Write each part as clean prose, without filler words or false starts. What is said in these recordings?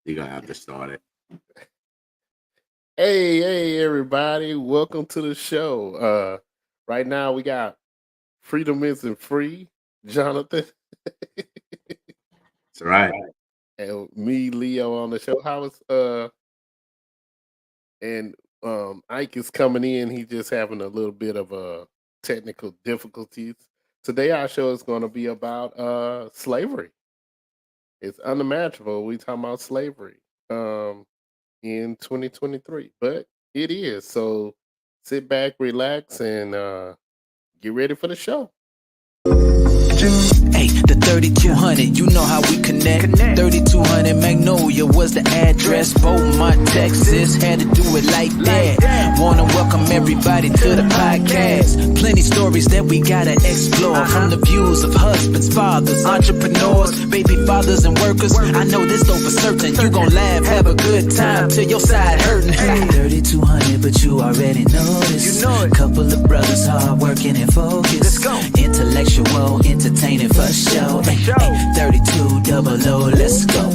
You're gonna have to start it. Hey, everybody. Welcome to the show. Right now we got Freedom Isn't Free, Jonathan, It's all right. and me, Leo, on the show. And Ike is coming in. He's just having a little bit of technical difficulties. Today our show is going to be about slavery. It's unimaginable. We talking about slavery in 2023, but it is. So sit back, relax, and get ready for the show. Hey, the 3200, you know how we connect. 3200 Magnolia was the address. Beaumont, Texas, had to do it like that. Wanna welcome everybody to the podcast. Plenty stories that we gotta explore. From the views of husbands, fathers, entrepreneurs, baby fathers and workers. I know this though for certain. You gon' laugh, have a good time till your side hurting. 3200, but you already know this. Couple of brothers hard working and focused. Intellectual, entertaining for show. 32 double O, let's go.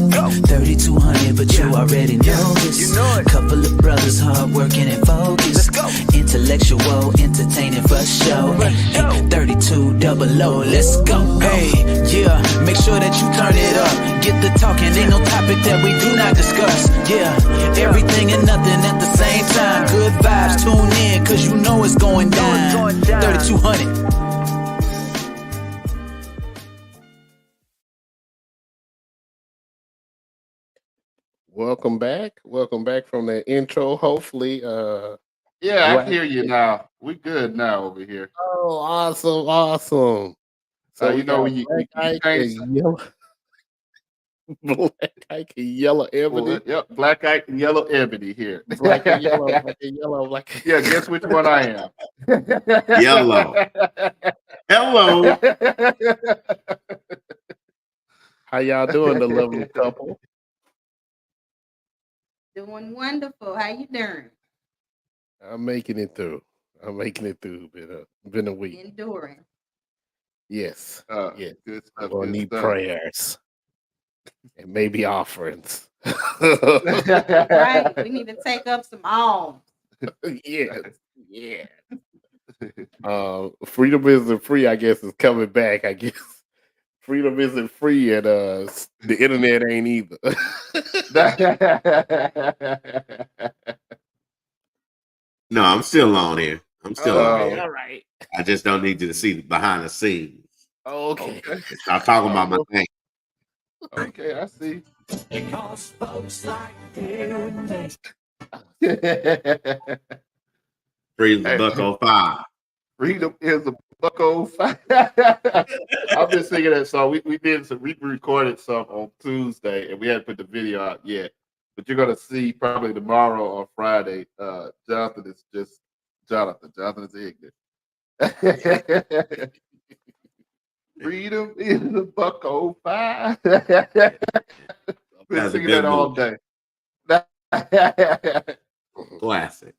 3200, but you already know this. Couple of brothers hard working and focused. Intellectual, entertaining for show. 32 double O, let's go. Hey, yeah, make sure that you turn it up. Get the talking, ain't no topic that we do not discuss. Yeah, everything and nothing at the same time. Good vibes, tune in, cause you know it's going down. 3200. Welcome back. Welcome back from the intro. Hopefully, Yeah, I hear you now. We good now over here. oh, awesome. So you we know got when you Black Ike change and yellow, Black Ike and yellow ebony, yep, black eye and yellow ebony here. black and yellow, black and yellow, black. Yeah, guess which one I am. Yellow. Hello. How y'all doing, the lovely couple? Doing wonderful. How you doing? I'm making it through. Been a week. Enduring. Yes. Yes. Good I'm stuff. gonna Good need stuff. prayers and maybe offerings. Right. We need to take up some alms. Yes. Yeah. Freedom isn't free, I guess, is coming back. I guess freedom isn't free, and the internet ain't either. No, I'm still on here. I'm still on Okay, here. all right. I just don't need you to see behind the scenes. Okay. Stop talking about my thing. Okay, I see. Because folks like you. Freeze the buck 05. Freedom is a bucko. I've been singing that song. We recorded some on Tuesday, and we hadn't put the video out yet. But you're gonna see probably tomorrow or Friday. Jonathan is just Jonathan. Jonathan is ignorant. Freedom is a bucko. Been That's a singing good that all movie. day. Classic.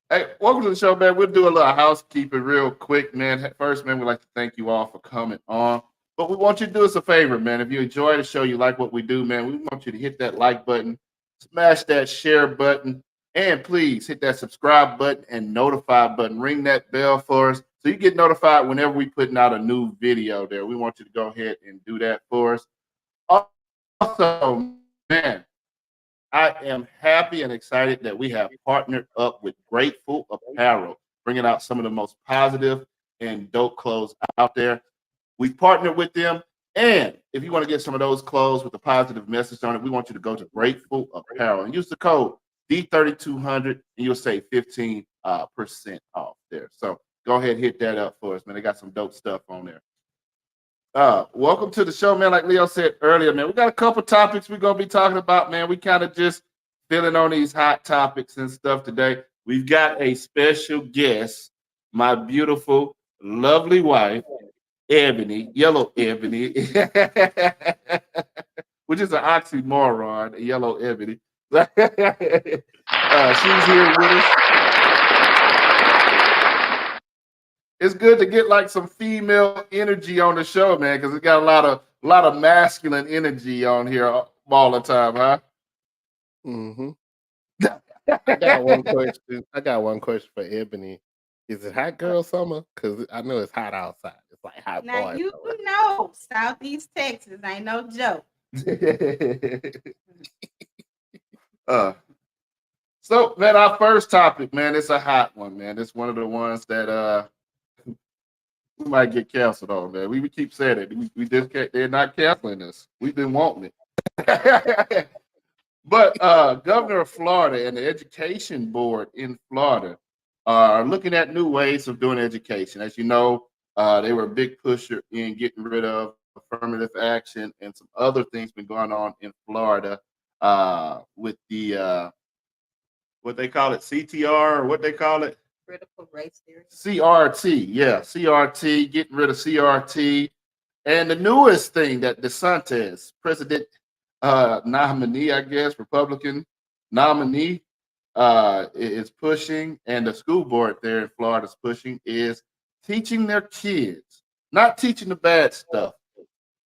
Hey, welcome to the show, man. We'll do a little housekeeping real quick, man. First, man, we'd like to thank you all for coming on. But we want you to do us a favor, man. If you enjoy the show, you like what we do, man, we want you to hit that like button, smash that share button, and please hit that subscribe button and notify button. Ring that bell for us so you get notified whenever we putting out a new video there. We want you to go ahead and do that for us. Also, man, I am happy and excited that we have partnered up with Grateful Apparel, bringing out some of the most positive and dope clothes out there. We partnered with them, and if you want to get some of those clothes with a positive message on it, we want you to go to Grateful Apparel and use the code D3200, and you'll save 15% off there. So go ahead and hit that up for us, man. They got some dope stuff on there. Welcome to the show, man. Like Leo said earlier, man, we got a couple topics we're gonna be talking about, man. We kind of just feeling on these hot topics and stuff today. We've got a special guest, my beautiful, lovely wife, Ebony, yellow Ebony, which is an oxymoron, yellow Ebony. She's here with us. It's good to get like some female energy on the show, man, because it got a lot of masculine energy on here. all the time, huh? Mm-hmm. I got one question. I got one question for Ebony. Is it hot girl summer? Because I know it's hot outside. It's like hot Now boy you summer. know Southeast Texas ain't no joke. So, man, our first topic, man, it's a hot one, man. It's one of the ones that we might get canceled on, man. We keep saying it. We just can't, they're not canceling us. We've been wanting it. But Governor of Florida and the Education Board in Florida are looking at new ways of doing education. As you know, they were a big pusher in getting rid of affirmative action and some other things been going on in Florida with the what they call it, CTR, or what they call it? Critical race theory. CRT, yeah, CRT, getting rid of CRT. And the newest thing that DeSantis, president nominee, I guess, Republican nominee, is pushing, and the school board there in Florida is pushing, is teaching their kids, not teaching the bad stuff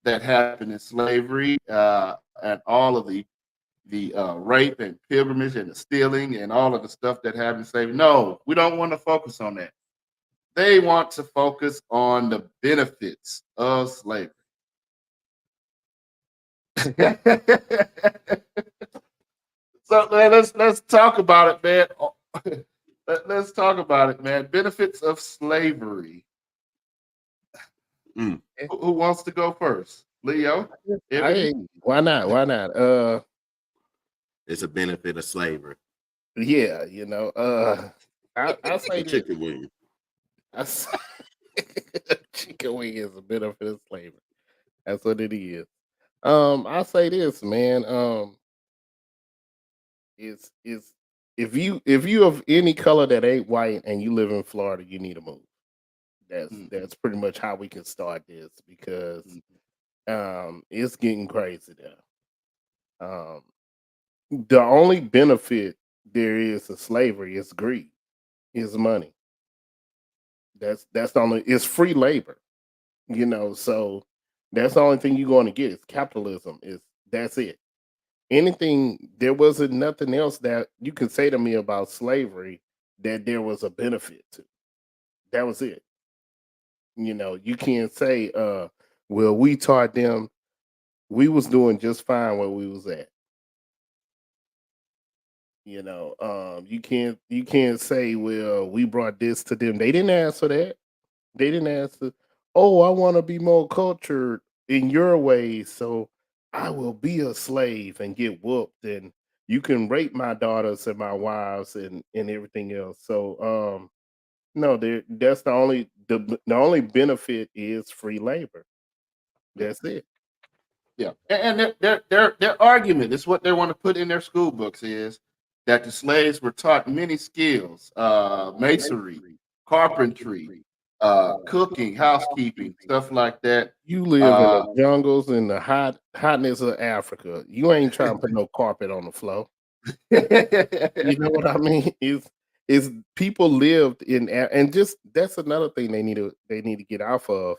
that happened in slavery and all of the rape and pilgrimage and the stealing and all of the stuff that happened in slavery. No, we don't want to focus on that. They want to focus on the benefits of slavery. So man, let's talk about it, man. Let's talk about it, man. Benefits of slavery. Who wants to go first? Leo? Hey, why not? Why not? It's a benefit of slavery. Yeah, I say this. Chicken wing. Chicken wing is a benefit of slavery. That's what it is. I say this, man. Is if you of any color that ain't white and you live in Florida, you need to move. That's pretty much how we can start this because it's getting crazy there. The only benefit there is to slavery is greed, is money. That's the only. It's free labor, So that's the only thing you're going to get is capitalism. That's it. Anything there wasn't nothing else that you can say to me about slavery that there was a benefit to. That was it. You can't say, well, we taught them we was doing just fine where we was at. You can't say, well, we brought this to them. They didn't ask for that. They didn't ask for, oh, I want to be more cultured in your ways, so I will be a slave and get whooped, and you can rape my daughters and my wives and everything else. So no, that's the only benefit is free labor. That's it. Yeah, and their argument is what they want to put in their school books is that the slaves were taught many skills, masonry, carpentry, cooking, housekeeping, stuff like that. You live in the jungles in the hotness of Africa. You ain't trying to put no carpet on the floor. You know what I mean? Is people lived in and just that's another thing they need to get off of.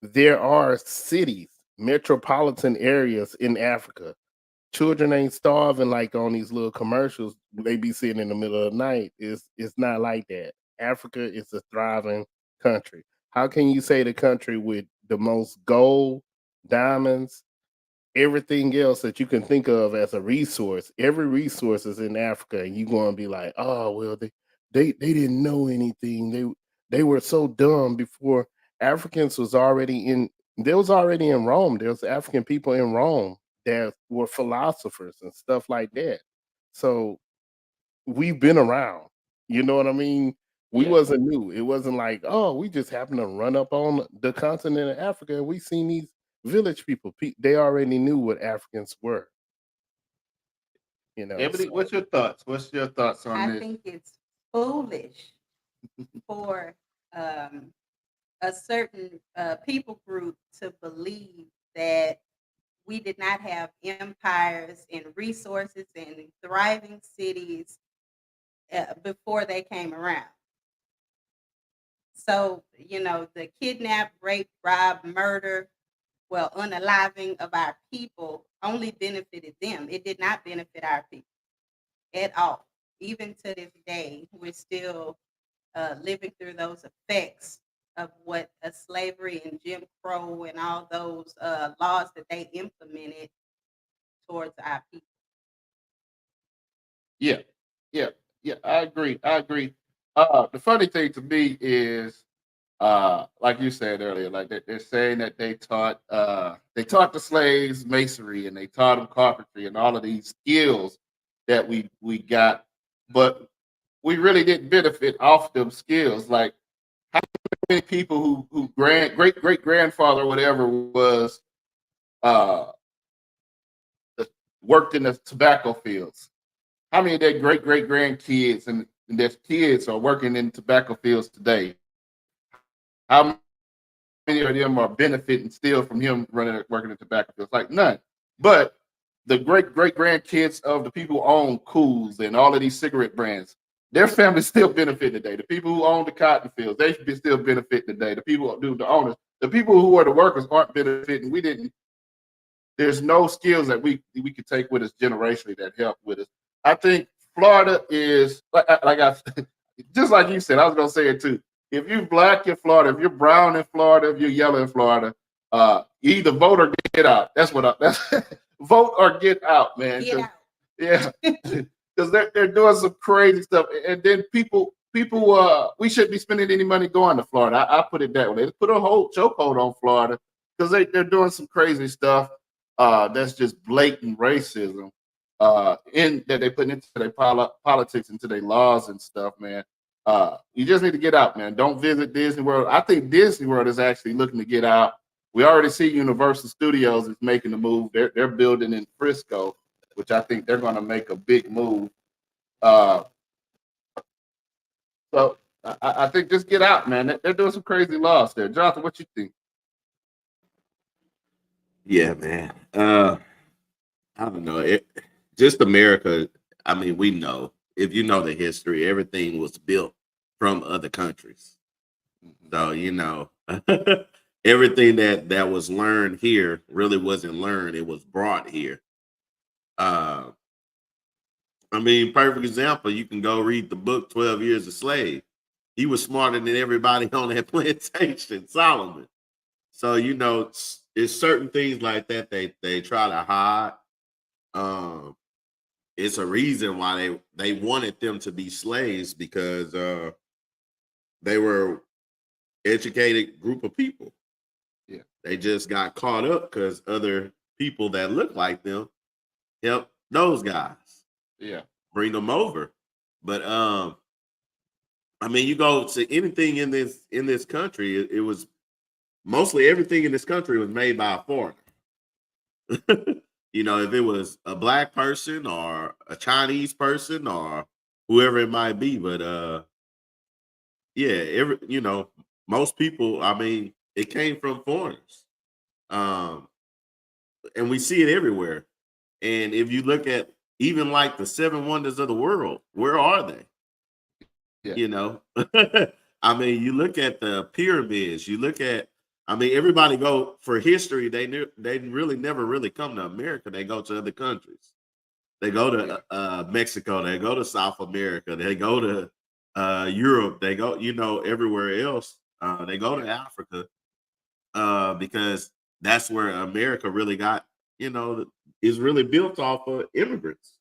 There are cities, metropolitan areas in Africa. Children ain't starving like on these little commercials they be sitting in the middle of the night. It's not like that. Africa is a thriving country. How can you say the country with the most gold, diamonds, everything else that you can think of as a resource? Every resource is in Africa, and you going to be like, oh well, they didn't know anything. They were so dumb before. Africans was already in. There was already in Rome. There was African people in Rome that were philosophers and stuff like that. So we've been around. You know what I mean? We Yeah. wasn't new. It wasn't like, oh, we just happened to run up on the continent of Africa and we seen these village people. They already knew what Africans were. Ebony, what's your thoughts? What's your thoughts on I this? think it's foolish for a certain people group to believe that we did not have empires and resources and thriving cities before they came around. So, the kidnap, rape, rob, murder, unaliving of our people only benefited them. It did not benefit our people at all. Even to this day, we're still living through those effects of what slavery and Jim Crow and all those laws that they implemented towards our people. Yeah, yeah, yeah. I agree. The funny thing to me is, like you said earlier, like they're saying that they taught the slaves masonry and they taught them carpentry and all of these skills that we got, but we really didn't benefit off them skills. Like how many people who great grandfather or whatever was uh worked in the tobacco fields. How many of their great grandkids and their kids are working in tobacco fields today? How many of them are benefiting still from him working in tobacco fields? Like none. But the great grandkids of the people who own Cools and all of these cigarette brands, their families still benefit today. The people who own the cotton fields, they still benefit today. The people who do the owners, the people who are the workers aren't benefiting. There's no skills that we could take with us generationally that help with us. I think Florida is just like you said. I was gonna say it too. If you're black in Florida, if you're brown in Florida, if you're yellow in Florida, either vote or get out. That's vote or get out, man. Get out. Yeah, because they're doing some crazy stuff, and then people we shouldn't be spending any money going to Florida. I put it that way. They put a whole chokehold on Florida because they're doing some crazy stuff. That's just blatant racism in that they put into their politics, into their laws and stuff, man. You just need to get out, man. Don't visit Disney World. I think Disney World is actually looking to get out. We already see Universal Studios is making the move. They're building in Frisco, which I think they're going to make a big move. So I think just get out, man. They're doing some crazy laws there. Jonathan, what you think? Yeah, man. I don't know. Just America. I mean, we know, if you know the history, everything was built from other countries. So everything that was learned here really wasn't learned. It was brought here. Uh, I mean, perfect example. You can go read the book 12 Years a Slave. He was smarter than everybody on that plantation, Solomon. So it's certain things like that they try to hide. It's a reason why they wanted them to be slaves, because they were educated group of people. Yeah, they just got caught up because other people that look like them helped those guys. Yeah, Bring them over. But I mean, you go to anything in this country, it was mostly everything in this country was made by a foreigner. If it was a black person or a Chinese person or whoever it might be. But yeah, most people, I mean, it came from foreigners. And we see it everywhere. And if you look at even like the seven wonders of the world, where are they? yeah. I mean, you look at the pyramids, I mean, everybody go for history. They really never really come to America. They go to other countries. They go to Mexico. They go to South America. They go to Europe. They go, everywhere else. They go to Africa because that's where America really got, is really built off of immigrants.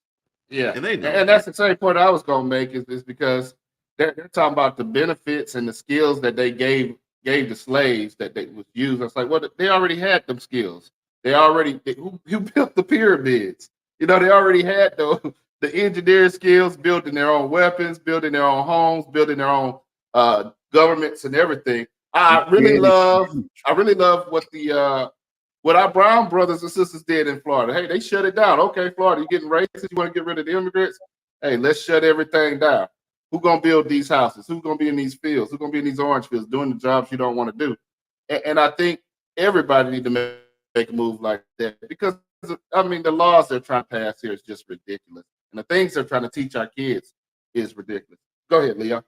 Yeah, And they know and that's the same point I was gonna make is because they're talking about the benefits and the skills that they gave the slaves that they was used. It's like, well, they already had them skills. Who built the pyramids? They already had the engineering skills, building their own weapons, building their own homes, building their own governments and everything. I really love what our brown brothers and sisters did in Florida. Hey, they shut it down. Okay, Florida, you getting racist? You want to get rid of the immigrants? Hey, let's shut everything down. Who's gonna build these houses? Who's gonna be in these fields? Who's gonna be in these orange fields doing the jobs you don't want to do? And I think everybody need to make a move like that, because I mean the laws they're trying to pass here is just ridiculous, and the things they're trying to teach our kids is ridiculous. Go ahead, Leo.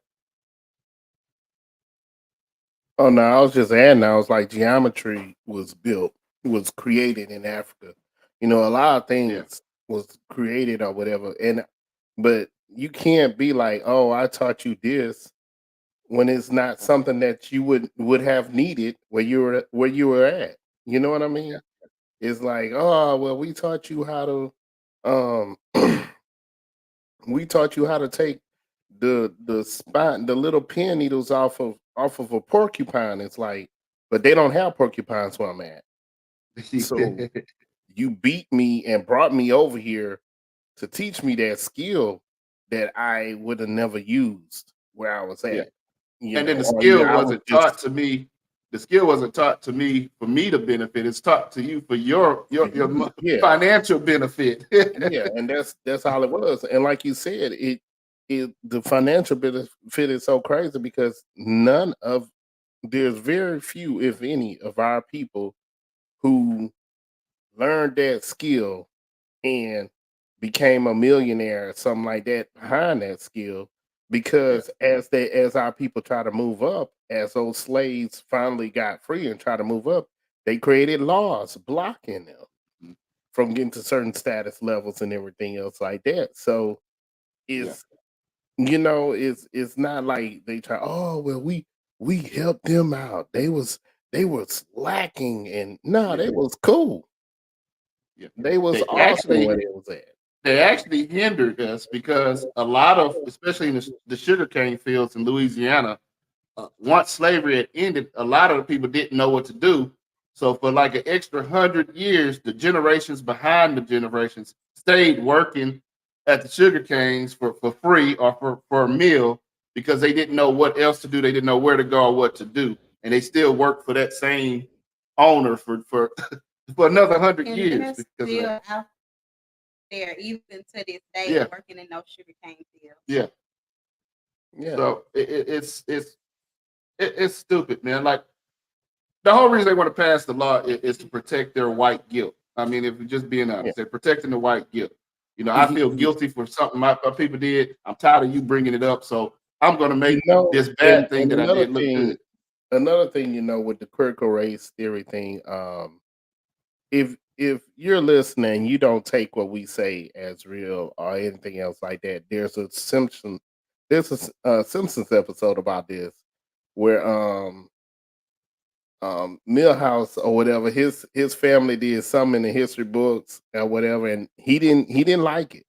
Oh no, I was just adding. I was like, geometry was built was created in Africa. You know, a lot of Yeah. things was created or whatever, but you can't be like, oh, I taught you this when it's not something that you would have needed where you were at. You know what I Yeah. mean? It's like, oh, well, we taught you how to um we taught you how to take the little pin needles off of a porcupine. It's like, but they don't have porcupines where I'm at. So you beat me and brought me over here to teach me that skill that I would have never used where I was Yeah. at. You And then know, the or skill either I was wasn't taught just to me. The skill wasn't taught to me for me to benefit. It's taught to you for your yeah, financial benefit. yeah, and that's all it was. And like you said, it the financial benefit is so crazy because there's very few, if any, of our people who learned that skill and became a millionaire or something like that behind that skill. Yeah. Because as our people try to move up, as those slaves finally got free and try to move up, they created laws blocking them Mm. from getting to certain status levels and everything else like that. So Yeah. it's it's not like they try, oh well, we helped them out. They was lacking and no, Yeah. they was cool. Yeah. They was They awesome actually where they was at. they actually hindered us because a lot of, especially in the sugarcane fields in Louisiana, once slavery had ended, a lot of the people didn't know what to do. So for like an extra 100 years, the generations behind the generations stayed working at the sugar canes for free or for a meal because they didn't know what else to do. They didn't know where to go or what to do. And they still work for that same owner for for another 100 years And they're because of that. still out there, even to this day, Yeah, working in those sugarcane fields. yeah. Yeah, So it's stupid, man. Like the whole reason they want to pass the law is to protect their white guilt. I mean, if we're just being yeah. honest, they're protecting the white guilt. You know, I feel guilty for something my people did. I'm tired of you bringing it up, so I'm going to You make know, this and bad thing and that I did look good. another thing, with the critical race theory thing, if you're listening, you don't take what we say as real or anything else like that. There's a Simpsons episode about this where Millhouse or whatever, his family did something in the history books or whatever, and he didn't like it.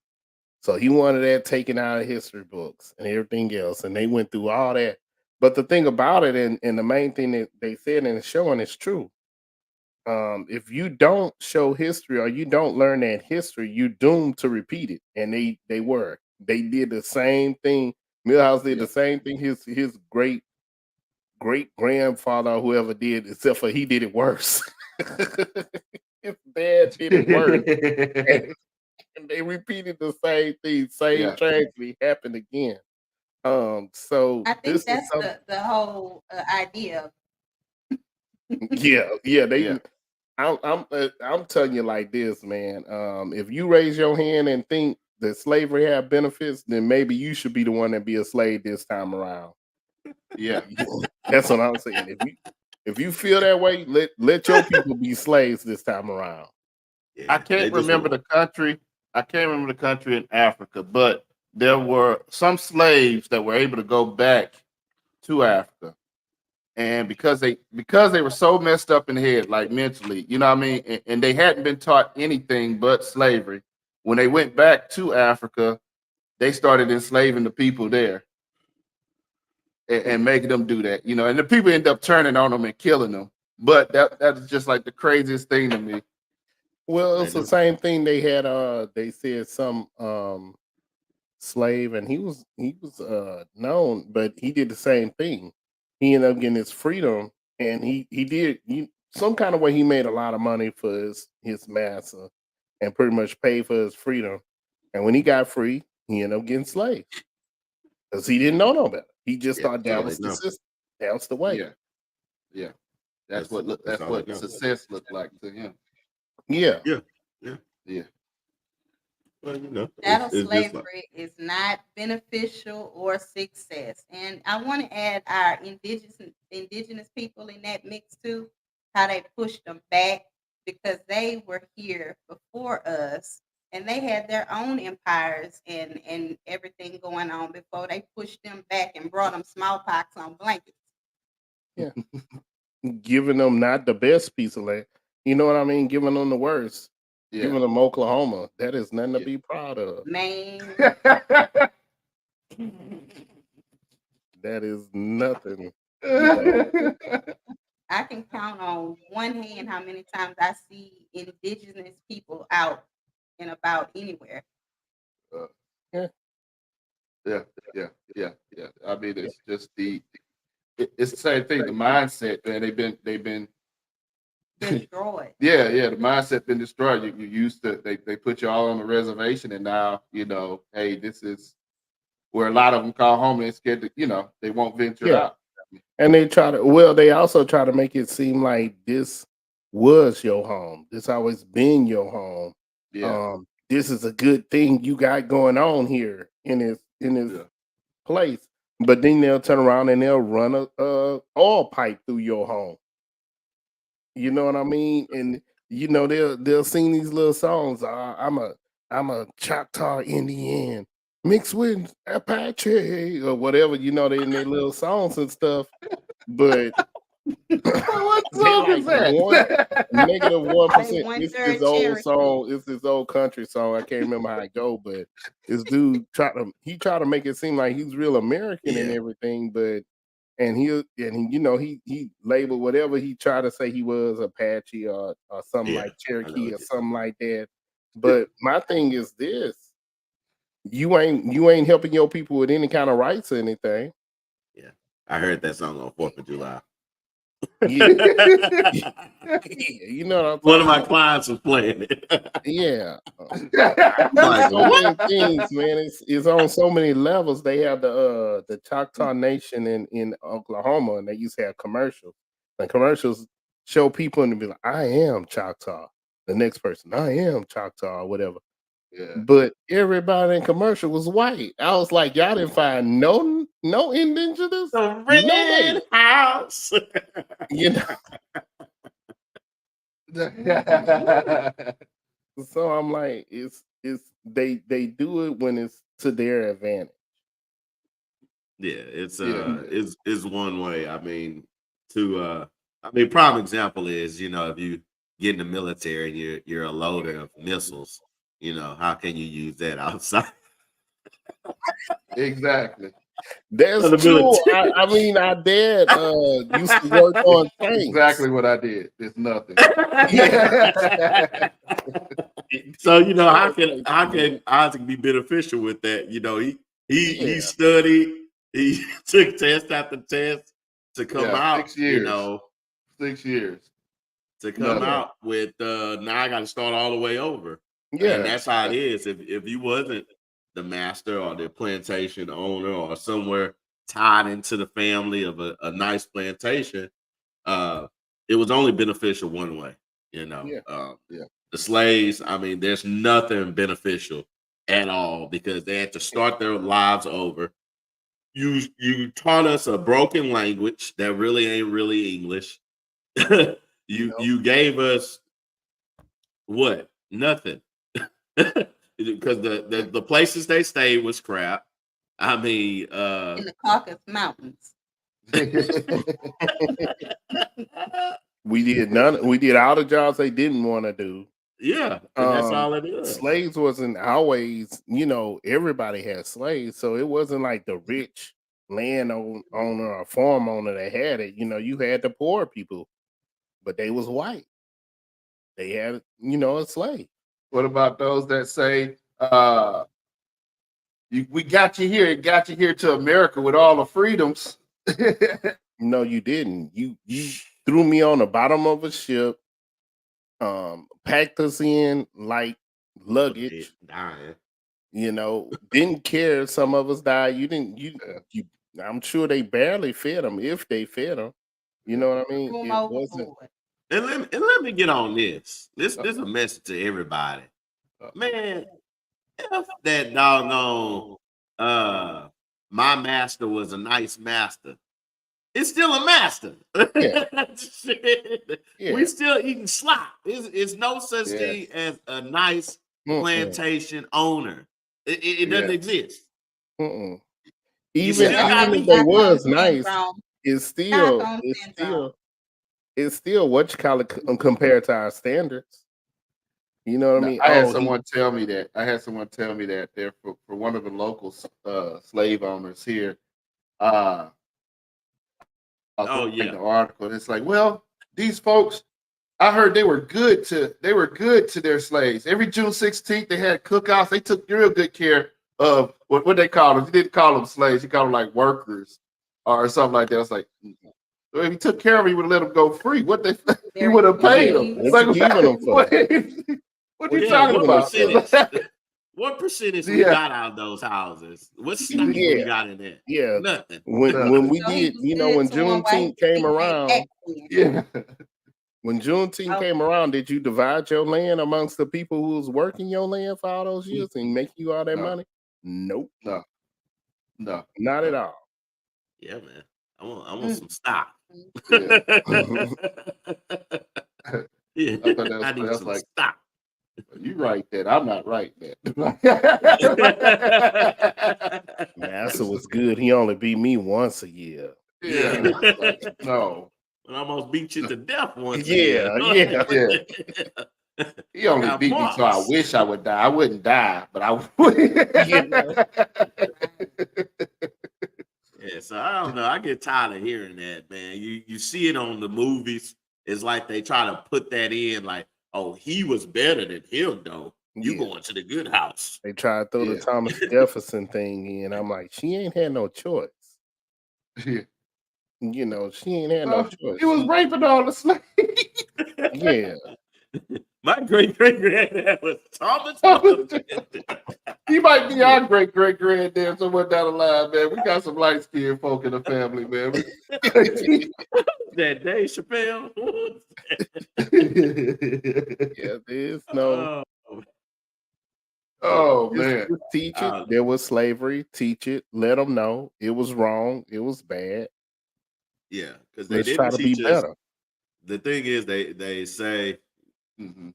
So he wanted that taken out of history books and everything else, and they went through all that. But the thing about it, and the main thing that they said in the show, and it's true, if you don't show history or you don't learn that history, you doomed to repeat it. And they did the same thing. Millhouse did Yeah. the same thing. His great grandfather or whoever did, except for he did it worse. His dad did it worse, and they repeated the same thing. Same Yeah. tragedy happened again. So I think this is that's something. the whole idea. Yeah, yeah. Yeah. I'm telling you like this, man. If you raise your hand and think that slavery have benefits, then maybe you should be the one that be a slave this time around. Yeah. That's what I'm saying. If you feel that way, let your people be slaves this time around. I Yeah, they can't just remember want. the country. I can't remember the country in Africa, but there were some slaves that were able to go back to Africa, and because they were so messed up in the head, like mentally, you know what I mean, and they hadn't been taught anything but slavery. When they went back to Africa, they started enslaving the people there and making them do that, you know, and the people end up turning on them and killing them. But that is just like the craziest thing to me. Well, They it's the do. same thing they had. They said some slave, and he was known, but he did the same thing. He ended up getting his freedom, and he did some kind of way. He made a lot of money for his master, and pretty much paid for his freedom. And when he got free, he ended up getting slaves because he didn't know no better. He just Yeah, thought that's all that they was the know. system. That was the way. Yeah, yeah. That's that's That's all they what know. success looked like to him. Yeah. Yeah, yeah. Yeah. Well, Chattel it's just like slavery is not beneficial or success. And I want to add our indigenous people in that mix too, how they pushed them back because they were here before us and they had their own empires and everything going on before they pushed them back and brought them smallpox on blankets. Giving them not the best piece of land. You know what I mean? Giving them the worst. Yeah. Giving them Oklahoma. That is nothing to Yeah. be proud of. Man, That is nothing. I can count on one hand how many times I see indigenous people out and about anywhere. Yeah. I mean, it's just it's the same thing. The mindset, man. They've been Destroyed. yeah. The mindset been destroyed. You used to they put you all on the reservation, and now hey, this is where a lot of them call home. And they're scared to, they won't venture Yeah. out. And they also try to make it seem like this was your home. This always been your home. Yeah. This is a good thing you got going on here in this Yeah. place. But then they'll turn around and they'll run a oil pipe through your home. You know what I mean? And they'll sing these little songs. I'm a Choctaw Indian mixed with Apache or whatever. They in their little songs and stuff. But What they song is like that? negative 1%. One It's third this old Cherokee. song. It's this old country song. I can't remember how it go, but this dude tried to make it seem like he's real American and Yeah. everything, but he labeled whatever he tried to say he was Apache or something Yeah, like I know Cherokee what or you're something like that. But my thing is this: you ain't helping your people with any kind of rights or anything. Yeah, I heard that song on 4th of July. Yeah, you know what I'm One of talking my about. clients was playing it. Yeah. Like, So many things, man. It's on so many levels. They have the Choctaw Nation in Oklahoma, and they used to have commercials. And commercials show people and be like, "I am Choctaw." The next person, "I am Choctaw," or whatever. Yeah. But everybody in commercial was white. I was like, y'all didn't find no indigenous, The nobody. Red House. You know. So I'm like, it's they do it when it's to their advantage. Yeah, it's Yeah. it's one way. Prime example is, if you get in the military and you're a loader of missiles, how can you use that outside Exactly. That's of the true. military? I mean, our dad used to work on tanks. Exactly what I did. It's nothing. So how can Isaac be beneficial with that? He Yeah. studied, he took test after test to come Yeah, out, 6 years. 6 years. to come Nothing. out with now I got to start all the way over. And Yeah. that's how it is. If you wasn't the master or the plantation owner or somewhere tied into the family of a nice plantation, it was only beneficial one way. Yeah. Yeah. The slaves, there's nothing beneficial at all because they had to start their lives over. You taught us a broken language that really ain't really English. You gave us what? Nothing. Because the places they stayed was crap. In the Caucasus Mountains. We did all the jobs they didn't want to do. Yeah, and that's all it is. Slaves wasn't always, everybody had slaves, so it wasn't like the rich owner or farm owner that had it. You had the poor people, but they was white. They had, a slave. What about those that say, we got you here, it got you here to America with all the freedoms? No, you didn't. You threw me on the bottom of a ship, packed us in like luggage. Dying. Didn't care. if Some of us died. You didn't. I'm sure they barely fed them, if they fed them. You know what I mean? Threw 'em It wasn't. overboard. And let me get on this. This is a message to everybody. Man, if that doggone my master was a nice master, it's still a master. Yeah. We Yeah. still eating slop. It's no such Yes. thing as a nice Mm-mm. plantation owner. It doesn't Yeah. exist. Mm-mm. You Even still Yeah, got even if meat. they was nice, Syndrome. it's Stockholm syndrome. still what you call it compared to our standards. You know what I No, mean? I had Oh, someone tell me that. I had someone tell me that there for one of the local slave owners here. I was Oh reading yeah. the article, and it's like, well, these folks, I heard they were good to their slaves. Every June 16th, they had cookouts. They took real good care of what they called them. He didn't call them slaves. He called them like workers or something like that. I was like, well, if he took care of them, he would let them go free. What they he Very would have paid yeah. them. pleased. What you giving them for? What you Yeah, talking what about? percentage? What percentage we Yeah. got out of those houses? What stock Yeah. we got in there? Yeah. Nothing. When we So he did, was you know, good when to him while he Juneteenth was came beating their around, back in. Yeah. when Juneteenth Oh. came around, did you divide your land amongst the people who was working your land for all those years and making you all that No. money? Nope, No. not at all. Yeah, man. I want some stock. Yeah. Yeah, I thought that was I funny. need I was some like, stock. you right that. I'm not right that. Massa was good. He only beat me once a year. Yeah. Like, no. I almost beat you to death once a Yeah, year. Yeah. He only Got beat me so I marks. wish I would die. I wouldn't die, but I would. You know? Yeah, so I don't know. I get tired of hearing that, man. You see it on the movies. It's like they try to put that in, like, oh, he was better than him, though. You Yeah. going to the good house. They tried to throw the Yeah. Thomas Jefferson thing in. I'm like, she ain't had no choice. Yeah. You know, she ain't had no choice. He was raping all the slaves. Yeah. My great granddad was Thomas. He might be our great granddad somewhere down the line, man. We got some light skinned folk in the family, man. That Dave Chappelle. Yeah, there's no. Oh Just man. teach it. There was slavery. Teach it. Let them know it was wrong. It was bad. Yeah, because they Let's try didn't to be teach us. better. The thing is, they say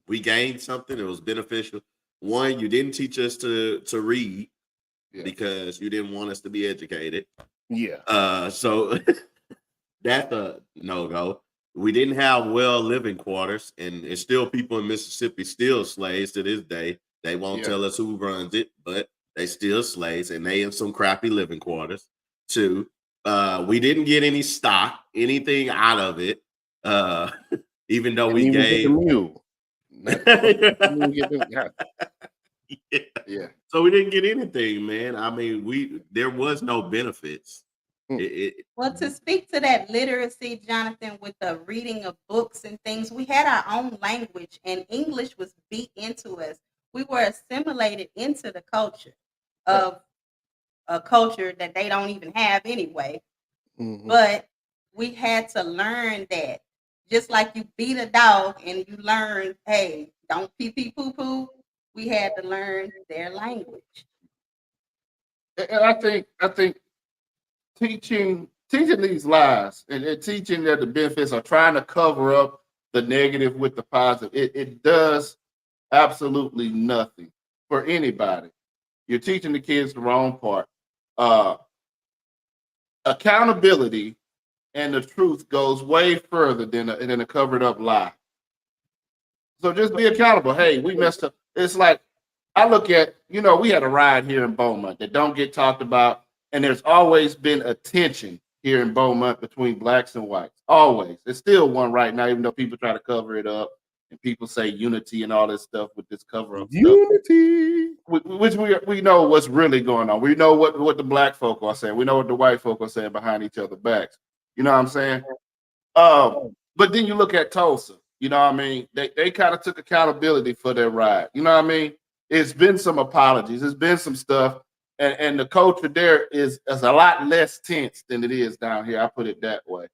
we gained something. It was beneficial. One, you didn't teach us to read because you didn't want us to be educated. Yeah. So that's a no-go. We didn't have well living quarters, and it's still people in Mississippi still slaves to this day. They won't tell us who runs it, but they still slaves, and they in some crappy living quarters. Two, we didn't get any stock, anything out of it. Even though we gave the mule. Yeah. So we didn't get anything, man. I mean, there was no benefits. Well, to speak to that literacy, Jonathan, with the reading of books and things, we had our own language, and English was beat into us. We were assimilated into the culture of a culture that they don't even have anyway. But we had to learn that. Just like you beat a dog and you learn, hey, don't pee pee poo poo. We had to learn their language. And I think teaching these lies and teaching that the benefits are trying to cover up the negative with the positive, it does absolutely nothing for anybody. You're teaching the kids the wrong part. Accountability and the truth goes way further than a covered up lie. So just be accountable. Hey, we messed up. It's like I look at, we had a riot here in Beaumont that don't get talked about, and there's always been a tension here in Beaumont between blacks and whites. Always. It's still one right now, even though people try to cover it up and people say unity and all this stuff with this cover up Unity. stuff. Which we know what's really going on. We know what the black folk are saying. We know what the white folk are saying behind each other's backs. You know what I'm saying? But then you look at Tulsa. You know what I mean? They kind of took accountability for their ride. You know what I mean? It's been some apologies. It's been some stuff. And the culture there is a lot less tense than it is down here. I put it that way.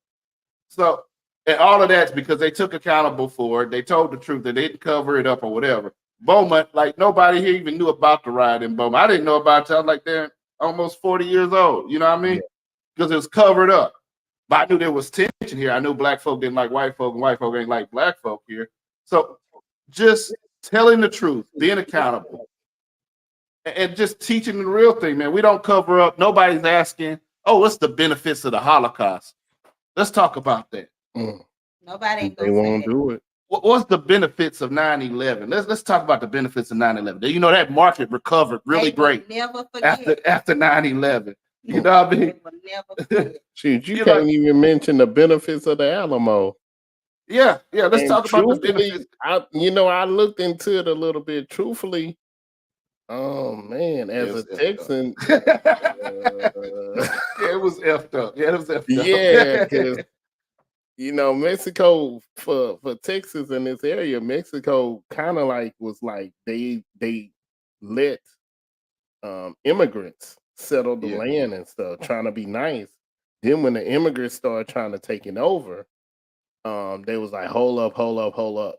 So, and all of that's because they took accountable for it. They told the truth. They didn't cover it up or whatever. Beaumont, like nobody here even knew about the ride in Beaumont. I didn't know about it. I was like they're almost 40 years old. You know what I mean? Because it was covered up. But I knew there was tension here. I knew black folk didn't like white folk, and white folk ain't like black folk here. So just telling the truth, being accountable, and just teaching the real thing, man. We don't cover up. Nobody's asking, oh, what's the benefits of the Holocaust? Let's talk about that. Nobody ain't They gonna say won't that. do it. What's the benefits of 9/11? Let's talk about the benefits of 9/11. You know, that market recovered really They will great never forget. after 9/11. You know what I They mean? will never forget. Shoot, you You're can't like- even mention the benefits of the Alamo. Yeah. Let's And talk about the truthfully, benefits. I looked into it a little bit. Truthfully, oh man, as It a was effed Texan, Yeah, it was effed up. Yeah, it was effed up. yeah, because Mexico for Texas in this area, Mexico kind of like was like they let immigrants settle the Yeah. land and stuff, trying to be nice. Then when the immigrants started trying to take it over, they was like, hold up.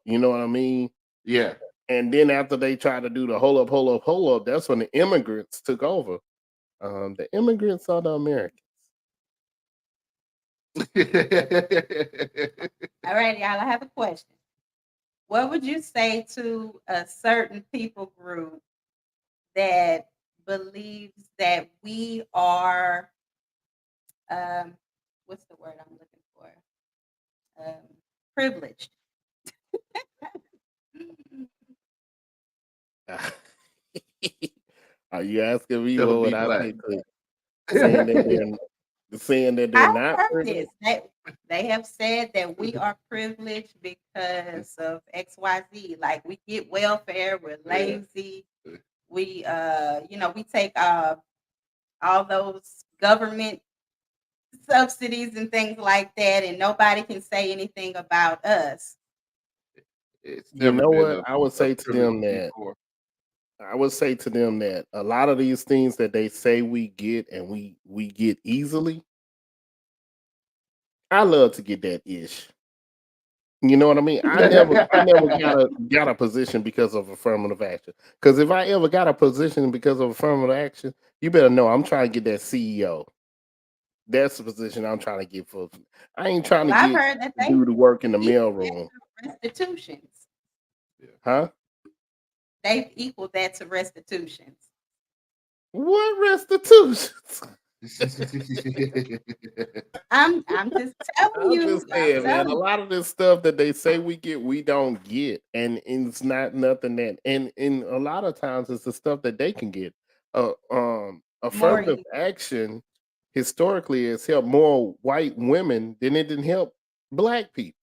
You know what I mean? Yeah. And then after they tried to do the hold up, that's when the immigrants took over. The immigrants are the Americans. All right, y'all. I have a question. What would you say to a certain people group that believes that we are, what's the word I'm looking for? Privileged. Are you asking me Tell 'em what would be I black. say to saying that they're I've not heard privileged? this. They have said that we are privileged because of XYZ. Like we get welfare, we're lazy. We we take all those government subsidies and things like that, and nobody can say anything about us. It's You never know been what? I would a say to them privilege that before. a lot of these things that they say we get and we get easily, I love to get that ish. You know what I mean? I never got a position because of affirmative action. Because if I ever got a position because of affirmative action, you better know I'm trying to get that CEO. That's the position I'm trying to get for. I ain't trying Well, to I've get heard that they do the work in the equal mailroom, that to restitutions. huh? They've equaled that to restitutions. What restitutions? I'm just telling I'm you. just I'm saying, man. telling A you. lot of this stuff that they say we get, we don't get, and it's not nothing that. And a lot of times, it's the stuff that they can get. Affirmative easy. action historically has helped more white women than it didn't help black people,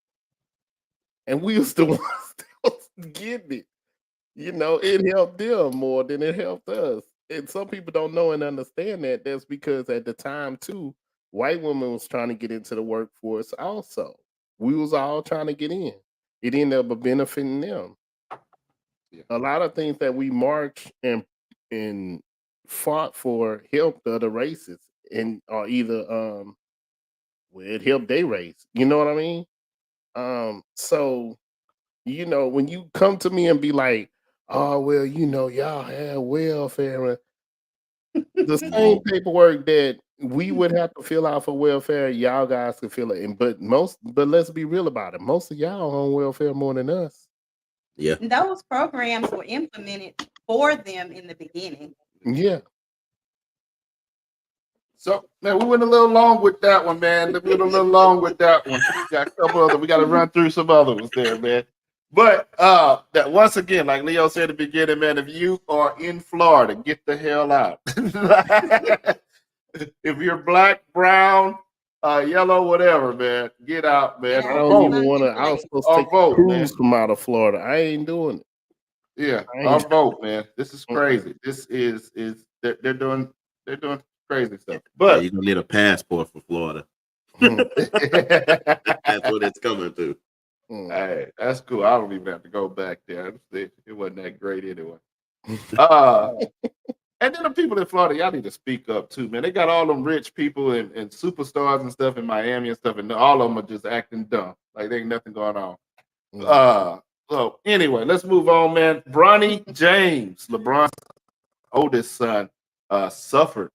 and we was the ones that was getting it. It helped them more than it helped us. And some people don't know and understand that. That's because at the time too, white women was trying to get into the workforce also. We was all trying to get in. It ended up benefiting them. Yeah. A lot of things that we marched and fought for helped the other races and or either well, it helped their race. You know what I mean? So when you come to me and be like, oh, well, y'all have welfare. The same paperwork that we would have to fill out for welfare, y'all guys could fill it in. But let's be real about it. Most of y'all on welfare more than us. Yeah. And those programs were implemented for them in the beginning. Yeah. So, man, we went a little long with that one, man. We went a little long with that one. We got a couple other. We got to run through some other ones there, man. But that once again, like Leo said at the beginning, man, if you are in Florida, get the hell out. If you're black, brown, yellow, whatever, man, get out, man. Yeah, I Or don't vote. even want to. I was supposed to Or take a vote, cruise man. from out of Florida. I ain't doing it. Yeah, I or ain't- vote, man. This is crazy. This is they're doing crazy stuff. Yeah, But you're gonna need a passport for Florida. Mm, That's what it's coming to. mm. hey, that's cool. I don't even have to go back there. It wasn't that great anyway. And then the people in Florida, y'all need to speak up too, man. They got all them rich people and superstars and stuff in Miami and stuff, and all of them are just acting dumb. Like there ain't nothing going on. So anyway, let's move on, man. Bronny James, LeBron's oldest son, suffered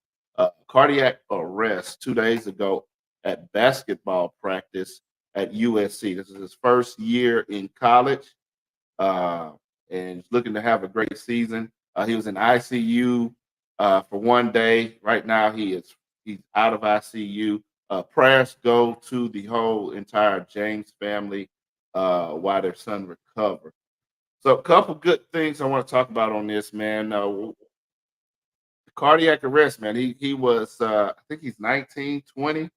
cardiac arrest 2 days ago at basketball practice at USC. This is his first year in college, and he's looking to have a great season. He was in ICU for one day. Right now, he's out of ICU. Prayers go to the whole entire James family while their son recovers. So, a couple good things I want to talk about on this, man. Cardiac arrest, man. He was, I think he's 19, 20.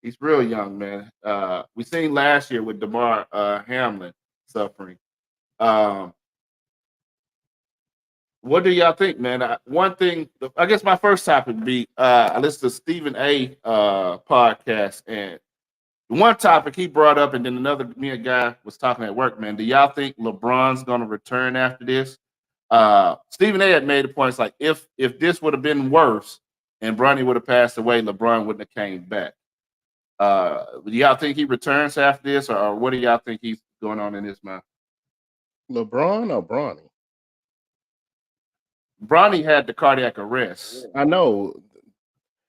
He's real young, man. We seen last year with DeMar Hamlin suffering. What do y'all think, man? One thing, I guess my first topic would be I listened to Stephen A. Podcast, and one topic he brought up, and then another me and guy was talking at work, man. Do y'all think LeBron's gonna return after this? Stephen A. had made the points like if this would have been worse and Bronny would have passed away, LeBron wouldn't have came back. Do y'all think he returns after this, or what do y'all think he's going on in his mind? LeBron or Bronny? Bronny had the cardiac arrest. I know.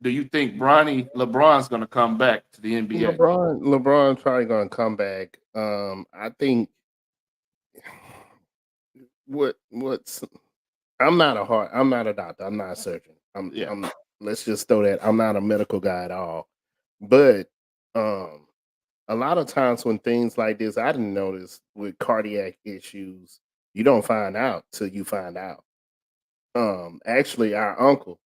Do you think LeBron's going to come back to the NBA? LeBron's probably going to come back. I think what's I'm not a doctor. I'm not a surgeon. Let's just throw that. I'm not a medical guy at all. But a lot of times when things like this, I didn't notice with cardiac issues, you don't find out till you find out. Actually, our Uncle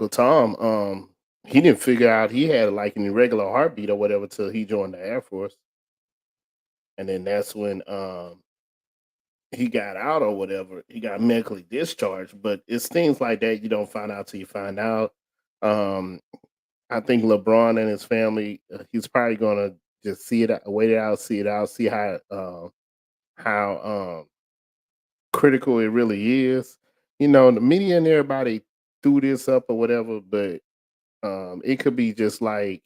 Tom, he didn't figure out he had like an irregular heartbeat or whatever till he joined the Air Force. And then that's when he got out or whatever. He got medically discharged. But it's things like that you don't find out till you find out. I think LeBron and his family, he's probably gonna just see it out, see how critical it really is. You know, the media and everybody threw this up or whatever, but it could be just like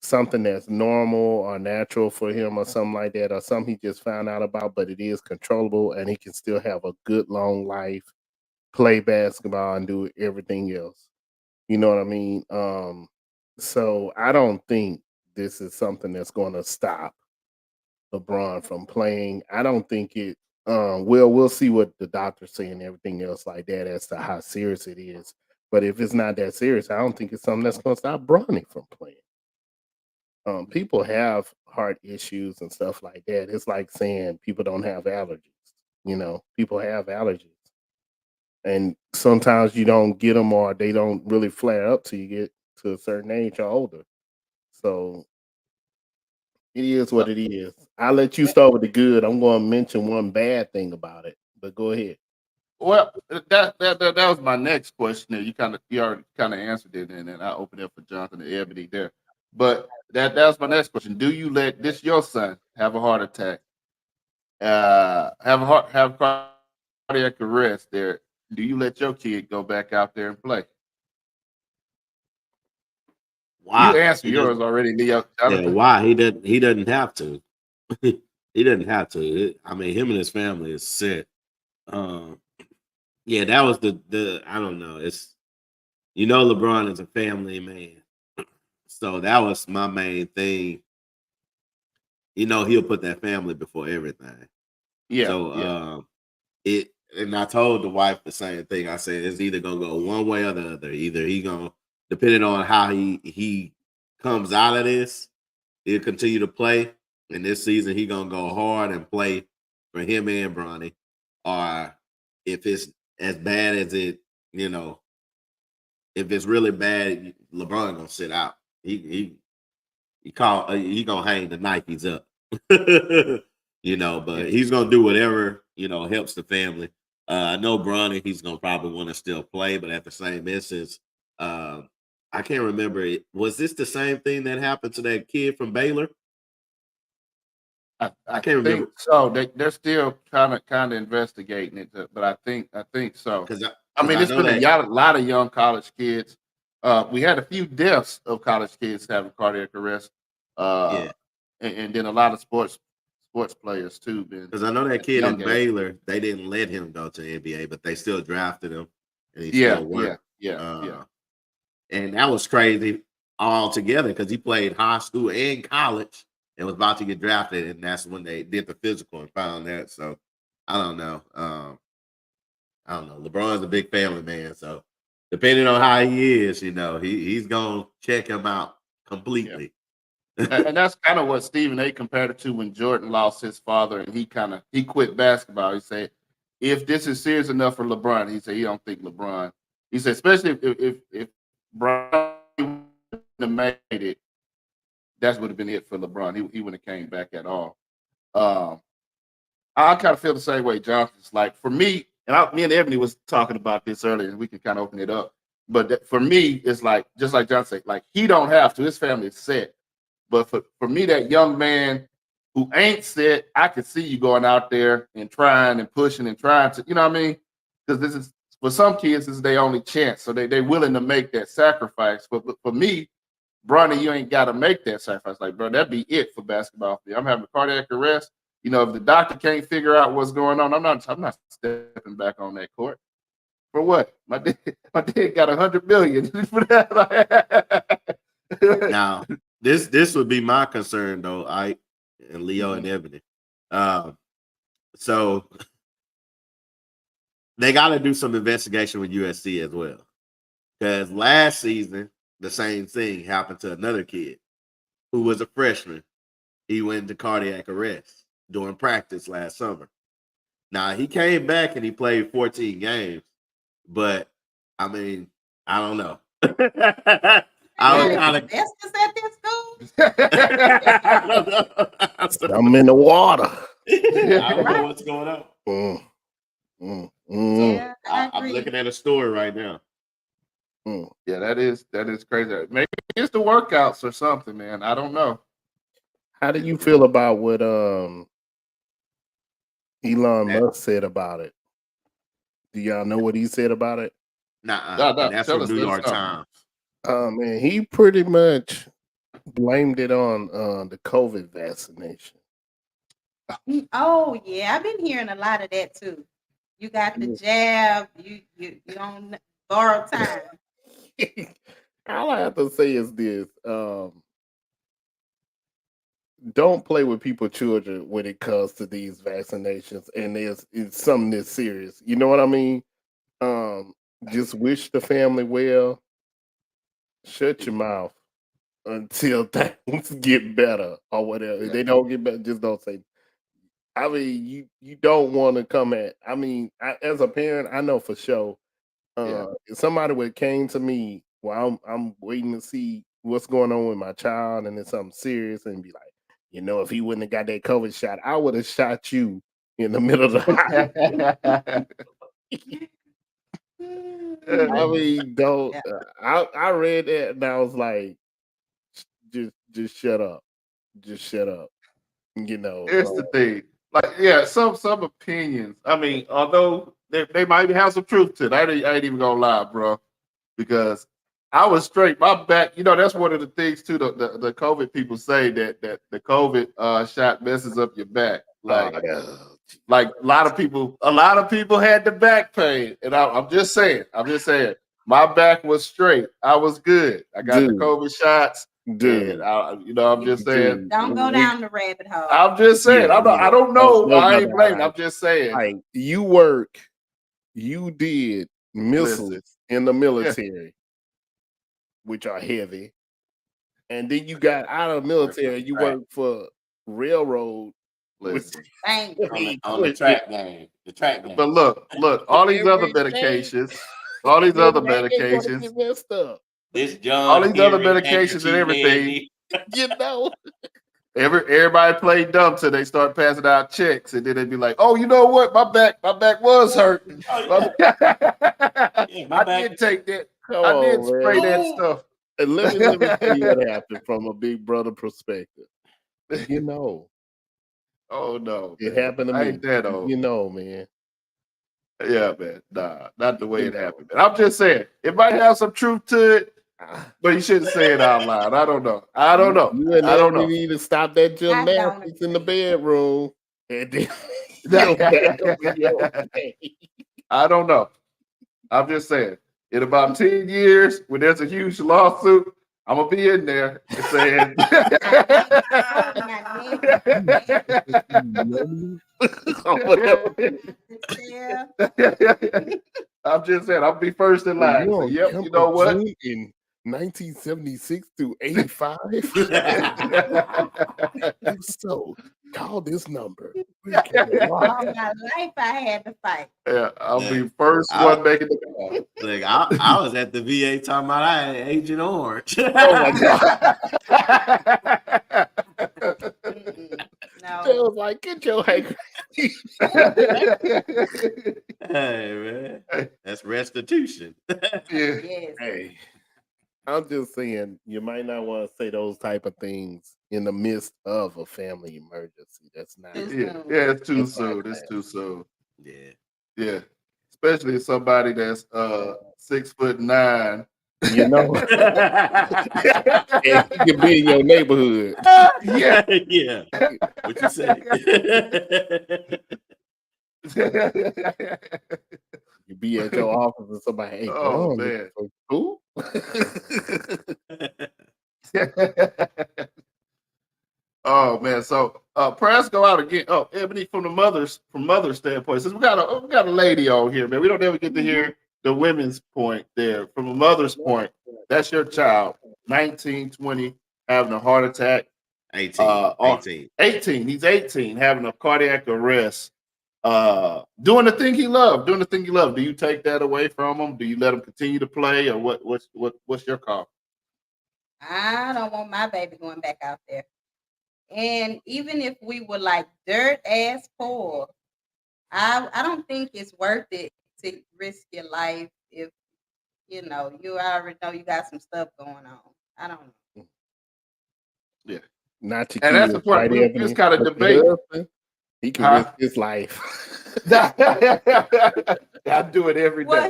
something that's normal or natural for him or something like that, or something he just found out about, but it is controllable and he can still have a good long life, play basketball and do everything else. You know what I mean? So I don't think this is something that's going to stop LeBron from playing. I don't think it we'll see what the doctors say and everything else like that as to how serious it is. But if it's not that serious, I don't think it's something that's going to stop Bronny from playing. People have heart issues and stuff like that. It's like saying people don't have allergies. You know, people have allergies. And sometimes you don't get them or they don't really flare up till you get to a certain age or older. So it is what it is. I'll let you start with the good. I'm going to mention one bad thing about it, but go ahead. Well, that was my next question. You already kind of answered it, and then I opened it up for Jonathan and Ebony there. But that was my next question. Do you let your son have a heart attack, have cardiac arrest there? Do you let your kid go back out there and play? Why? You answer yours already, Leo. Yeah, why? He doesn't have to. He doesn't have to. I mean, him and his family is set. Yeah, that was the I don't know. It's LeBron is a family man. So that was my main thing. He'll put that family before everything. Yeah. So and I told the wife the same thing. I said it's either gonna go one way or the other. Either he gonna, depending on how he comes out of this, he'll continue to play. And this season he gonna go hard and play for him and Bronny. Or if it's as bad as it, if it's really bad, LeBron gonna sit out. He gonna hang the Nikes up. But he's gonna do whatever, helps the family. I know Bronny, he's gonna probably want to still play, but at the same instance, I can't remember. Was this the same thing that happened to that kid from Baylor? I can't remember. So they're still kind of investigating it, but I think so. Because I mean, it's been a lot of young college kids. We had a few deaths of college kids having cardiac arrest. And then a lot of sports players too. Because I know that kid at Baylor, they didn't let him go to the NBA, but they still drafted him, and he still worked. Yeah. And that was crazy. all together because he played high school and college and was about to get drafted, and that's when they did the physical and found that. So I don't know. I don't know. LeBron's a big family man, so depending on how he is, he's gonna check him out completely. And that's kind of what Stephen A. compared it to when Jordan lost his father and he quit basketball. He said, if this is serious enough for LeBron, he said he don't think LeBron. He said, especially if Bronny wouldn't have made it, that would have been it for LeBron. He wouldn't have came back at all. I kind of feel the same way, Johnson. It's like for me, and me and Ebony was talking about this earlier, and we can kind of open it up. But for me, it's like just like John said, like he don't have to. His family is set. But for me, that young man who ain't set, I could see you going out there and trying and pushing and trying to, you know what I mean? Because this is for some kids, this is their only chance. So they're willing to make that sacrifice. But for me, Bronny, you ain't got to make that sacrifice. Like, bro, that'd be it for basketball. I'm having a cardiac arrest. If the doctor can't figure out what's going on, I'm not stepping back on that court. For what? My dad got $100 million for that. Now, this would be my concern though, Ike and Leo and Ebony. So they got to do some investigation with USC as well, because last season the same thing happened to another kid who was a freshman. He went into cardiac arrest during practice last summer. Now he came back and he played 14 games, but I mean, I don't know. That's just at this school. I'm in the water. I don't know what's going on. Yeah, I I'm agree. looking at a story right now. Yeah, that is crazy. Maybe it's the workouts or something, man. I don't know. How do you feel about what Elon Musk said about it? Do y'all know what he said about it? Nah, that's from New York Times. Man, he pretty much blamed it on the COVID vaccination. Oh yeah, I've been hearing a lot of that too. You got the jab, you on borrowed time. All I have to say is this: don't play with people's children when it comes to these vaccinations, and it's something that's serious. You know what I mean? Just wish the family well. Shut your mouth until things get better or whatever. If they don't get better, just don't say. I mean, you don't want to come at. I mean, as a parent, I know for sure. If somebody would came to me while I'm waiting to see what's going on with my child, and it's something serious, and be like, if he wouldn't have got that COVID shot, I would have shot you in the middle of the I mean, don't. I read that and I was like, just shut up, just shut up. Here's the thing. Like, yeah, some opinions. I mean, although they might have some truth to it, I ain't even gonna lie, bro, because I was straight. My back, that's one of the things too. The COVID people say that the COVID shot messes up your back. Like a lot of people had the back pain, and I'm just saying, my back was straight. I was good. I got the COVID shots. Dude, I'm just saying. Don't go down the rabbit hole. I'm just saying. I don't know. I ain't blaming. I'm just saying. Like you did missiles in the military, which are heavy, and then you got out of the military. You worked for railroad. On the track game. But look, all these other medications, all these other medications. All these other medications and everything, everybody played dumb till they start passing out checks, and then they'd be like, "Oh, you know what? My back was hurting. I did take that. I did spray that stuff." And let me tell you what happened from a big brother perspective. Oh no, it happened to me. Ain't that old. Man. Yeah, man. Nah, not the way it happened. Man. I'm just saying it might have some truth to it. But you shouldn't say it out loud. I don't know. I don't know. You need to stop that gymnastics in the bedroom. And then I don't know. I'm just saying. In about 10 years, when there's a huge lawsuit, I'm gonna be in there saying. I'm just saying, I'll be first in line. So, yep, you know what? In 1976 to 85. If so, call this number. All my life I had to fight. Yeah, I'll be first one making the call. Like I was at the VA talking about I had Agent Orange. Oh my God. No. It was like, get your hank. Hey man, that's restitution. Yeah. Yes. Hey, I'm just saying, you might not want to say those type of things in the midst of a family emergency. That's not. Yeah, it's too That's not soon. It's class. too soon. Yeah. Yeah. Especially somebody that's 6'9". You know, and he can be in your neighborhood. Yeah. Yeah. What you say? You be at your office and somebody, hey, Oh, Bronny, man. who? Oh man, so prayers go out again. Oh, Ebony, from mother's standpoint, since we got a lady on here, man. We don't ever get to hear the women's point there. From a mother's point, that's your child, 19, 20, having a heart attack. 18. 18. He's 18, having a cardiac arrest. Doing the thing he loved. Do you take that away from him? Do you let him continue to play, or what's your call? I don't want my baby going back out there. And even if we were like dirt ass poor, I don't think it's worth it to risk your life if you already know you got some stuff going on. I don't know. Yeah. Not to And that's the part we just kind of debate. He can risk his life. I do it every day. Well,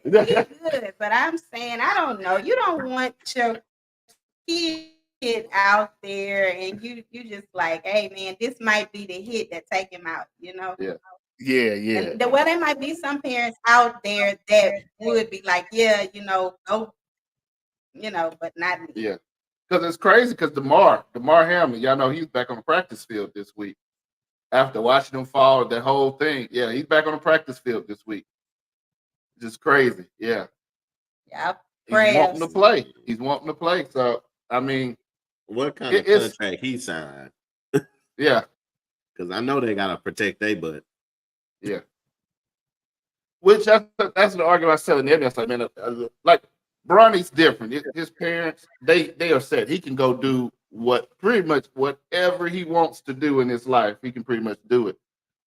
he good. But I'm saying, I don't know. You don't want your kid out there and you just like, hey man, this might be the hit that take him out, Yeah. Yeah. And there might be some parents out there that would be like, yeah, go, but not me. Yeah. Because it's crazy because Damar Hamlin, y'all know he's back on the practice field this week. After watching him fall, that whole thing. Yeah, he's back on the practice field this week. Just crazy. Yeah. Yeah. He's wanting to play. So, I mean, what kind of contract he signed? Yeah. Because I know they got to protect their butt. Yeah. Which that's the argument I was telling them. I was like, man, like Bronny's different. His parents, they are set. He can go do pretty much whatever he wants to do in his life. He can pretty much do it.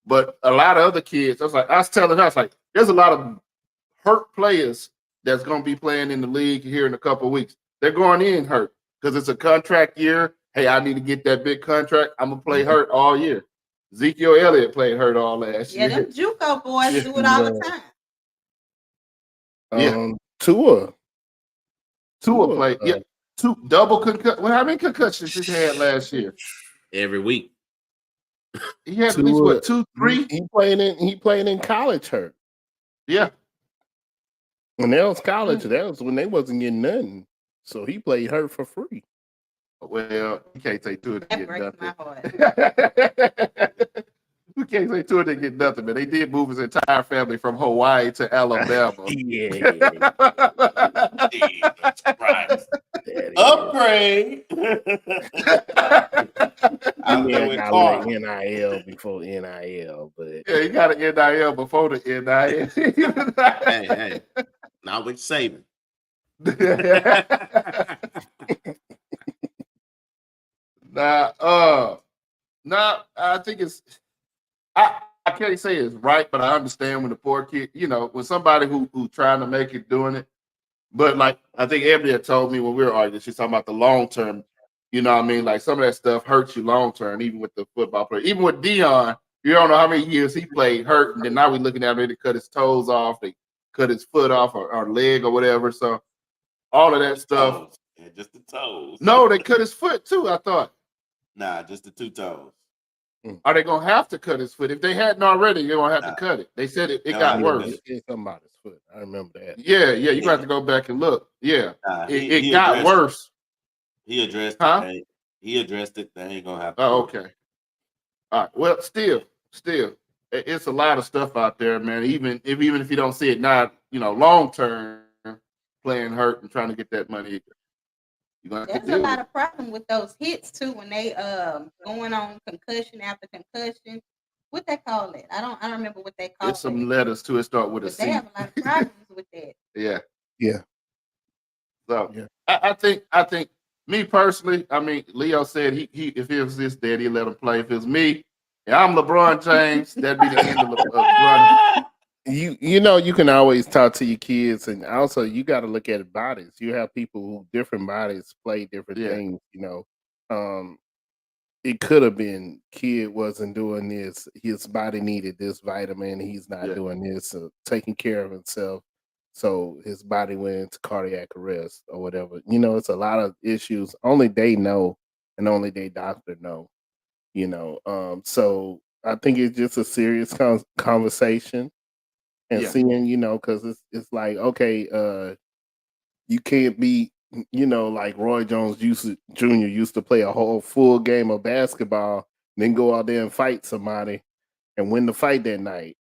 But a lot of other kids, I was telling her, there's a lot of hurt players that's going to be playing in the league here in a couple of weeks. They're going in hurt because it's a contract year. Hey, I need to get that big contract. I'm going to play hurt all year. Ezekiel Elliott played hurt all last year. Yeah, them JUCO boys do it all the time. Tua played. Yeah, double concussion. Well, how many concussions he had last year? Every week. He had at least 2, 3. He played in college hurt. Yeah. When that was college, that was when they wasn't getting nothing. So he played hurt for free. Well, you can't say Tua to get breaks nothing. my heart. You can't say Tua didn't get nothing, man. They did move his entire family from Hawaii to Alabama. Upgrade. I got NIL before NIL, but yeah, he got an NIL before the NIL. hey, not with saving. I think it's I can't say it's right, but I understand when the poor kid, when somebody who trying to make it doing it. But like I think Ebony had told me when we were arguing, she's talking about the long term. You know what I mean? Like some of that stuff hurts you long term, even with the football player. Even with Dion, you don't know how many years he played hurt, and then now we're looking at him, they cut his toes off, they cut his foot off or leg or whatever. So all of that stuff. Yeah, just the toes. No, they cut his foot too, I thought. Nah, just the 2 toes. Are they gonna have to cut his foot? If they hadn't already, they're gonna have to Nah, cut it. They said it no, got I Yeah, think worse. that's it's somebody's foot. I remember that. Yeah, you're gonna yeah. have to go back and look. Yeah, it He got addressed it. worse. He addressed it. Huh? He addressed it. They ain't gonna have to Oh, do it. okay. All right. Well, still, it's a lot of stuff out there, man. Even if you don't see it now, long term, playing hurt and trying to get that money, you're gonna have to There's a deal with lot it. of problem with those hits too when they going on concussion after concussion. What they call it? I don't remember what they call It's some it. letters too. It start with a But they C. have a lot of problems with that. Yeah. Yeah, So yeah. I think me personally, I mean, Leo said he if it was his dad, he'd let him play. If it was me, and I'm LeBron James, that'd be the end of LeBron. You can always talk to your kids, and also you got to look at bodies. You have people who different bodies play different Yeah. things. Um, it could have been kid wasn't doing this. His body needed this vitamin. He's not Yeah. doing this. Taking care of himself, so his body went into cardiac arrest or whatever. It's a lot of issues. Only they know, and only they doctor know. So I think it's just a serious conversation and Yeah. seeing, because it's like, okay, you can't be, like Roy Jones Jr. used to play a whole full game of basketball, then go out there and fight somebody and win the fight that night.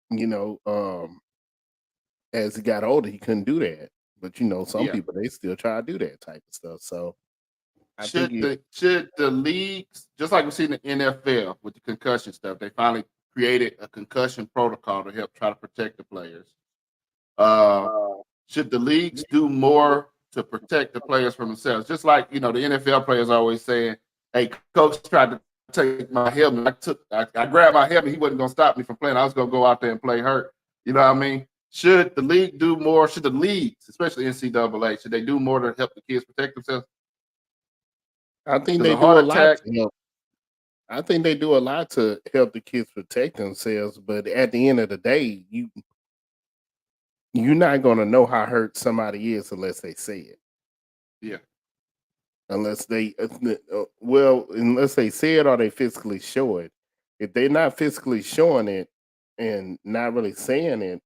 As he got older, he couldn't do that. But some Yeah. people they still try to do that type of stuff. So I think Should the leagues, just like we see in the NFL with the concussion stuff, they finally created a concussion protocol to help try to protect the players. Uh, should the leagues do more to protect the players from themselves? Just like the NFL players always saying, "Hey, coach tried to take my helmet. I grabbed my helmet. He wasn't gonna stop me from playing. I was gonna go out there and play hurt." You know what I mean? Should the league do more? Should the leagues, especially NCAA, should they do more to help the kids protect themselves? I think Because they a do a heart lot attack, to help. I think they do a lot to help the kids protect themselves, but at the end of the day, you're not gonna know how hurt somebody is unless they say it. yeah, Unless unless they say it or they physically show it. If they're not physically showing it and not really saying it,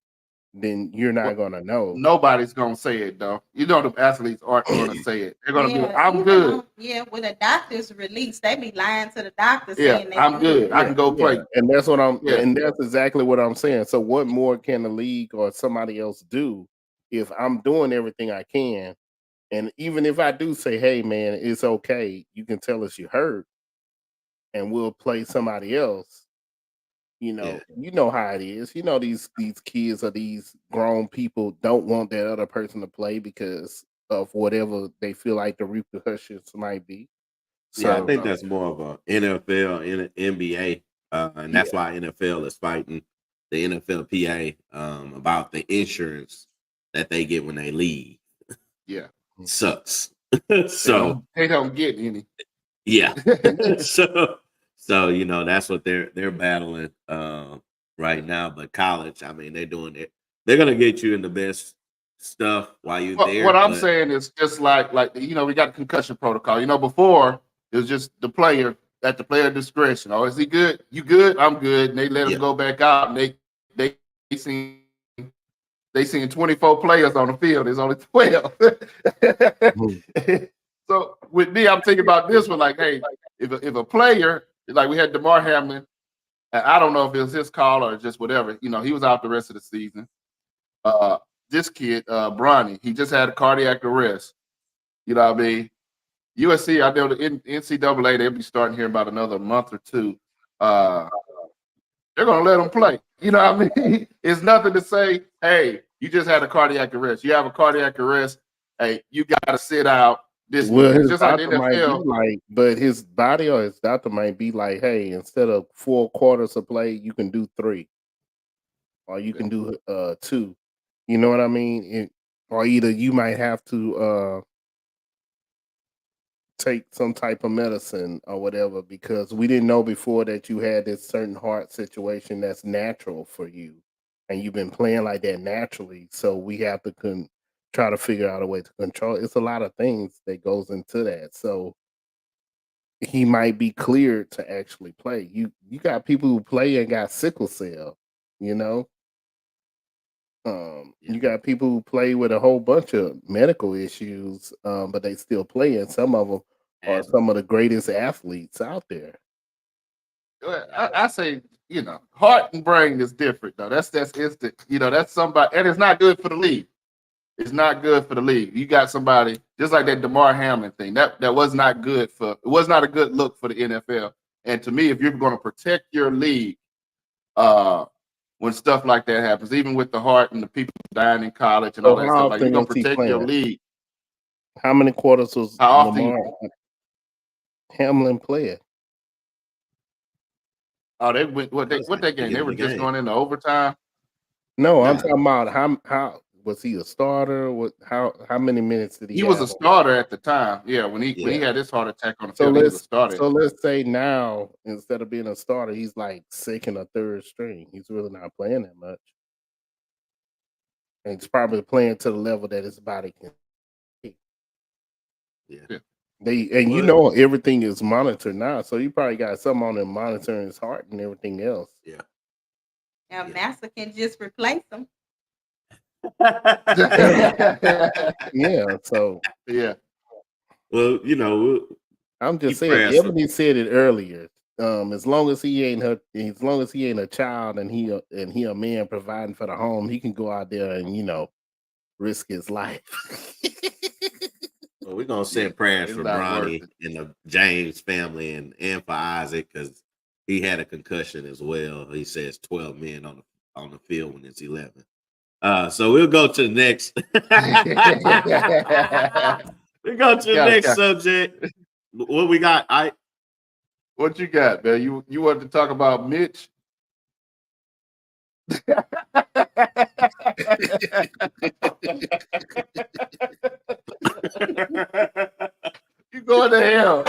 then you're not well, gonna know. nobody's gonna say it though. The athletes aren't gonna say it. They're gonna be like, Yeah, "I'm even good. with a doctor's release, they be lying to the doctor Yeah, saying they I'm good. good. I can go Yeah, play." and Yeah, that's exactly what I'm saying. So what more can the league or somebody else do if I'm doing everything I can? And even if I do say, hey man, it's okay, you can tell us you hurt and we'll play somebody else. Yeah. You know how it is. These kids or these grown people don't want that other person to play because of whatever they feel like the repercussions might be. Yeah, I So think that's more of a NFL and an NBA, and yeah, that's why NFL is fighting the NFLPA about the insurance that they get when they leave. yeah. Sucks. They So don't get any. yeah, so that's what they're battling right now. But college, I mean, they're doing it. They're gonna get you in the best stuff while you're What there, I'm but saying is just like we got concussion protocol. Before it was just the player at the player discretion. Oh, is he good? You good? I'm good. And they let him yeah, go back out. And they seen they seen 24 players on the field. There's only 12. mhm. So with me, I'm thinking about this one. Like, hey, if a player like we had DeMar Hamlin, and I don't know if it was his call or just whatever. He was out the rest of the season. Uh, this kid, Bronny, he just had a cardiac arrest. You know what I mean? USC, I know the NCAA, they'll be starting here in about another month or two. Uh, they're going to let him play. You know what I mean? It's nothing to say, hey, you just had a cardiac arrest. You have a cardiac arrest. Hey, you got to sit out this Well, weekend. It's his just like the doctor might be NFL. like, but his body or his doctor might be like, hey, instead of 4 quarters of play, you can do 3, or you Okay. can do 2. You know what I mean? Or either you might have to take some type of medicine or whatever because we didn't know before that you had this certain heart situation that's natural for you, and you've been playing like that naturally. So we have to try to figure out a way to control. It's a lot of things that goes into that. So he might be cleared to actually play. You got people who play and got sickle cell, you know. You got people who play with a whole bunch of medical issues, but they still play, and some of them are some of the greatest athletes out there. I say, heart and brain is different though. That's instant. That's somebody, and it's not good for the league. It's not good for the league. You got somebody just like that DeMar Hamlin thing. That was not good for. It was not a good look for the NFL. And to me, if you're going to protect your league, when stuff like that happens, even with the heart and the people dying in college and all that stuff, like you're going to protect your league. How many quarters was How often DeMar Hamlin playing? Oh, they went what that game? They were just going into overtime. No, I'm talking about how was he a starter? How many minutes did he? He was a starter at the time. Yeah, when he had his heart attack on the field, he was a starter. So let's say now instead of being a starter, he's like second or third string. He's really not playing that much, and he's probably playing to the level that his body can. Yeah. Everything is monitored now, so you probably got something on him monitoring his heart and everything else. Yeah. Now Massa can just replace him. Yeah. So yeah. Well, I'm just saying. Ebony said it earlier. As long as he ain't a child and he a man providing for the home, he can go out there and risk his life. Well, we're gonna send prayers for Bronny and the James family and for Isaac because he had a concussion as well. He says 12 men on the field when it's 11. So we'll go to the next. We go to the next subject. What we got? What you got, man? You want to talk about Mitch? You going to hell.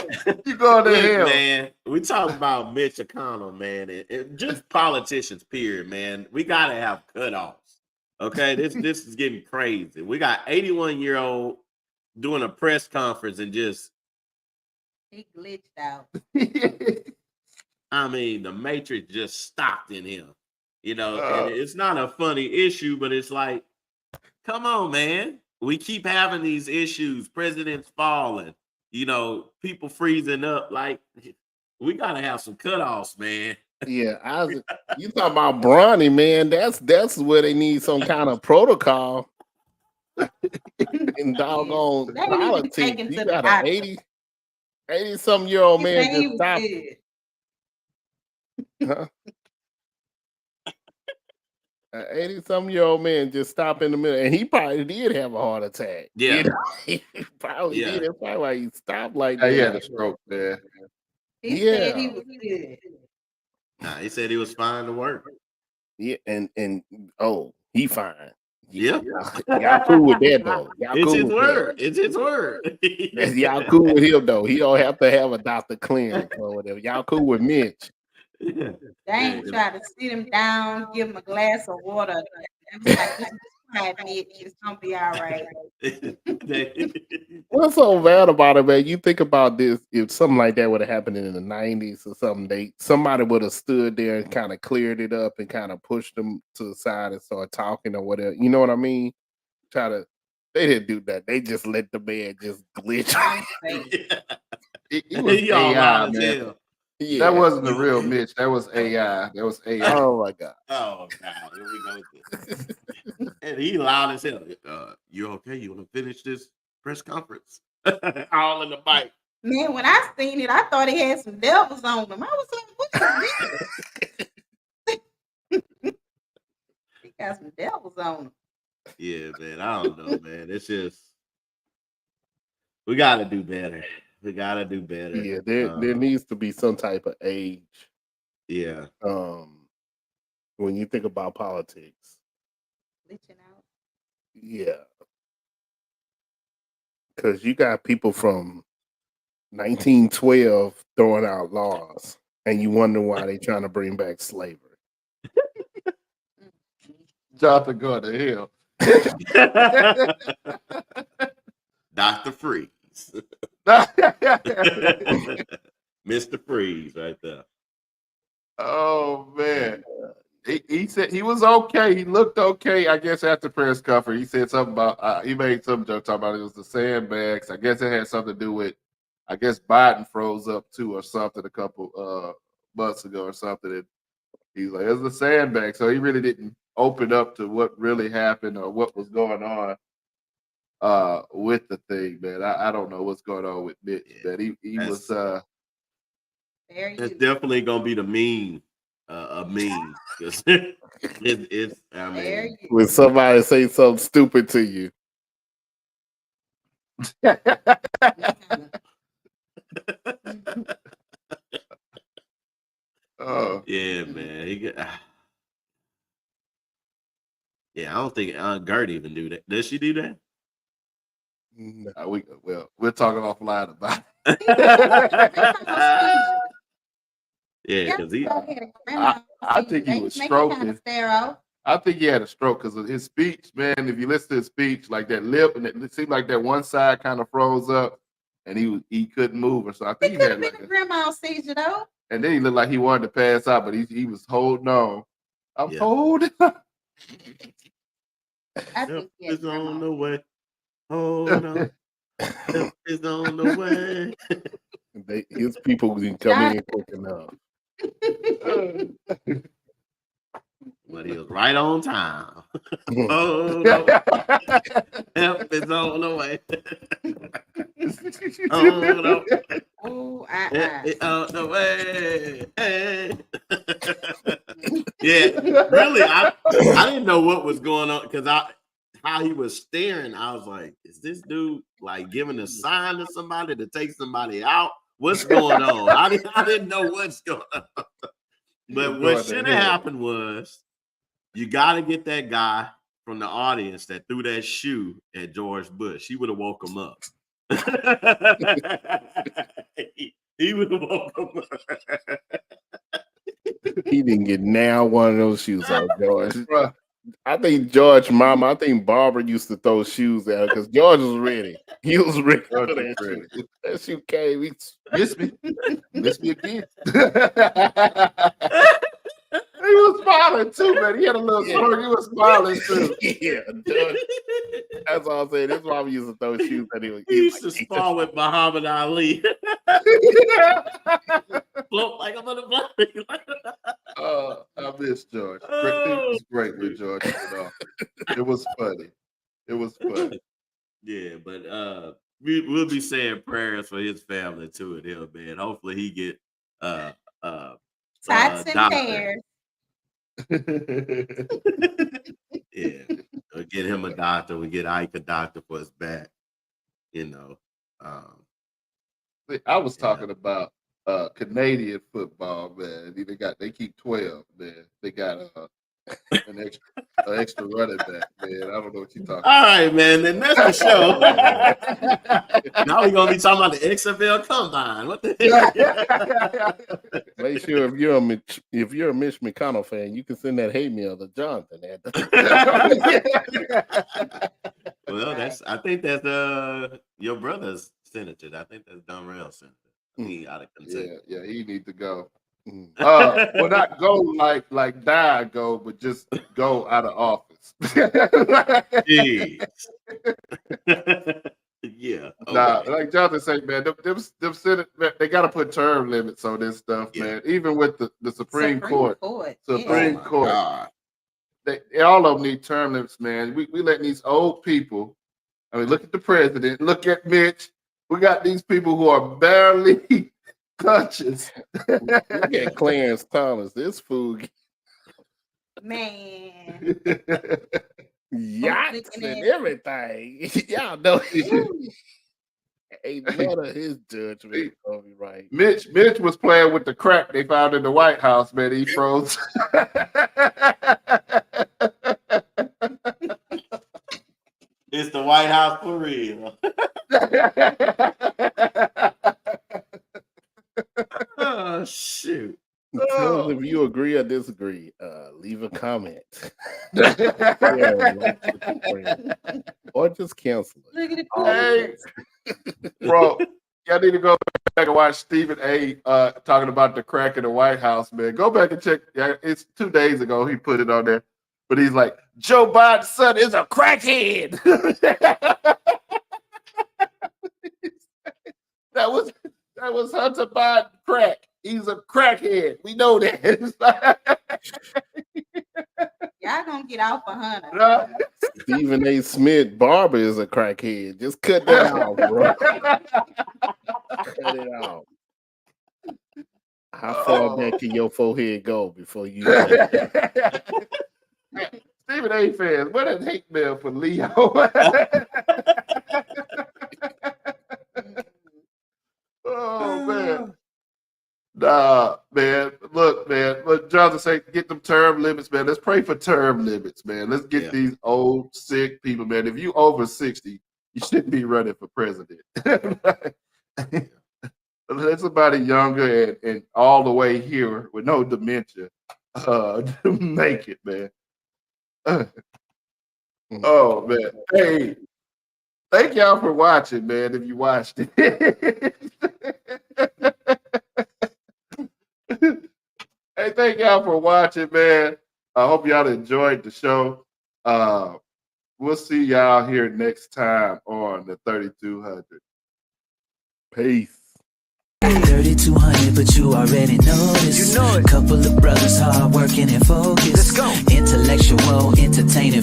You going to hell. Man, we talk about Mitch McConnell, man. And just politicians, period, man. We got to have cutoffs. Okay, this is getting crazy. We got 81-year-old doing a press conference and just he glitched out. I mean, the Matrix just stopped in him. And it's not a funny issue, but it's like, come on, man. We keep having these issues, presidents falling, people freezing up. Like, we gotta have some cutoffs, man. Yeah, you talking about Bronny, man? That's where they need some kind of protocol. In doggone politics, you got an 80-something-year-old man just stop. Huh? An 80-something-year-old man just stopped in the middle, and he probably did have a heart attack. Yeah, he probably did. That's probably why he stopped like that. He had a stroke there. He said he was good. Nah, he said he was fine to work. Yeah, and he fine. Yeah, y'all cool with that though. It's his word. It's his word. Y'all cool with him though. He don't have to have a doctor clearance or whatever. Y'all cool with Mitch. They ain't try to sit him down, give him a glass of water. I'm like, Mitch, it's gonna be all right. What's so bad about it, man? You think about this, if something like that would have happened in the 90s or something, somebody would have stood there and kind of cleared it up and kind of pushed them to the side and started talking or whatever. You know what I mean? They didn't do that. They just let the man just glitch. He was AI, man. Yeah. That wasn't the real Mitch. That was AI. Oh my God. Oh God. Here we go. And he loud as hell. You okay? You want to finish this press conference? All in the mic. Man, when I seen it, I thought he had some devils on him. I was like, what is this? He got some devils on him. Yeah, man. I don't know, man. It's just we gotta do better. We gotta do better. Yeah, there needs to be some type of age. Yeah. When you think about politics. Glitching out. Yeah. Because you got people from 1912 throwing out laws, and you wonder why they're trying to bring back slavery. Jonathan going to hell. Dr. Freeze. Mr. Freeze right there. Oh man. He said he was okay. He looked okay. I guess after press conference, he said something about he made some joke talking about it was the sandbags. I guess it had something to do with I guess Biden froze up too or something a couple months ago or something. And he's like, it's the sandbag. So he really didn't open up to what really happened or what was going on with the thing, man. I don't know what's going on with Mitch, but he was It's definitely gonna be the meme, a meme. It's I mean, when somebody say something stupid to you. oh yeah, man. Yeah, I don't think Gert even do that. Does she do that? No. We're talking offline about Yeah, because I think he was stroking. I think he had a stroke because of his speech, man. If you listen to his speech, like that lip, and it seemed like that one side kind of froze up, and he couldn't move. Or so I think he could have been a grandma seizure though. And then he looked like he wanted to pass out, but he was holding on. I'm holding. Help is on the way. Hold on. Help is on the way. His people can come in quick enough. But he was right on time. Oh no. Help is on the way. Oh no. Oh, Help is on the way. Hey. Yeah, really, I didn't know what was going on because how he was staring, I was like, is this dude like giving a sign to somebody to take somebody out? What's going on? I didn't know what's going on. But what should have happened was you got to get that guy from the audience that threw that shoe at George Bush. He would have woke him up. He would have woke him up. He didn't get now one of those shoes on George. I think George mama, I think Barbara used to throw shoes at her because George was ready. He was ready for that shoe. That shoe came. He Miss me again. He was smiling too, man. He had a little smirk. He was smiling too. Yeah, George. That's all I'm saying. His mama used to throw shoes at him. He used to spar with Muhammad Ali. Float like a butterfly. I miss George. It was great with George. It was funny. It was funny. Yeah, but we'll be saying prayers for his family too and him, man. Hopefully he get tots and pears. Yeah, we'll get him a doctor. We get Ike a doctor for his back. You know, I was talking about Canadian football, man. They keep 12, man. They got an extra running back, man. I don't know what you're talking about. All right, man. Then that's the show. Now we're gonna be talking about the XFL Combine. What the heck? Make sure if you're a Mitch McConnell fan, you can send that hate mail to Jonathan. Well, I think that's your brother's senator. I think that's Donrell senator. He out of consent. Yeah, he need to go. Well, not go like die go, but just go out of office. Jeez. Yeah. Okay. Nah, like Jonathan said, man, them Senate, man, they got to put term limits on this stuff, man. Even with the Supreme Court. Supreme Court. God. They all of them need term limits, man. We letting these old people. I mean, look at the president. Look at Mitch. We got these people who are barely conscious. Look at Clarence Thomas. This fool. Man. Yachts and everything. Y'all know ain't none of his judgment gonna be right. Mitch was playing with the crack they found in the White House, man. He froze. It's the White House for real. Oh shoot. Tell us if you agree or disagree. Leave a comment. Or just cancel it. Look at Hey, bro, y'all need to go back and watch Stephen A. Talking about the crack in the White House, man. Go back and check. Yeah, it's 2 days ago he put it on there, but he's like, Joe Biden's son is a crackhead. that was Hunter Biden crack. He's a crackhead. We know that. Y'all gonna get off of Hunter. Stephen A. Smith barber is a crackhead. Just cut that out, bro. Cut it out. How far back can your forehead go before you? Stephen A. fans, what a hate mail for Leo. Oh man. Nah, man. Look, man. Look, Johnson say get them term limits, man. Let's pray for term limits, man. Let's get these old, sick people, man. If you over 60, you shouldn't be running for president. Let somebody younger and all the way here with no dementia make it, man. Oh man. Hey, thank y'all for watching, man. If you watched it. Hey, thank y'all for watching, man. I hope y'all enjoyed the show. We'll see y'all here next time on the 3200. Peace. 3200, but you already know this. You know it. Couple of brothers hard working and focused. Let's go. Intellectual, entertaining.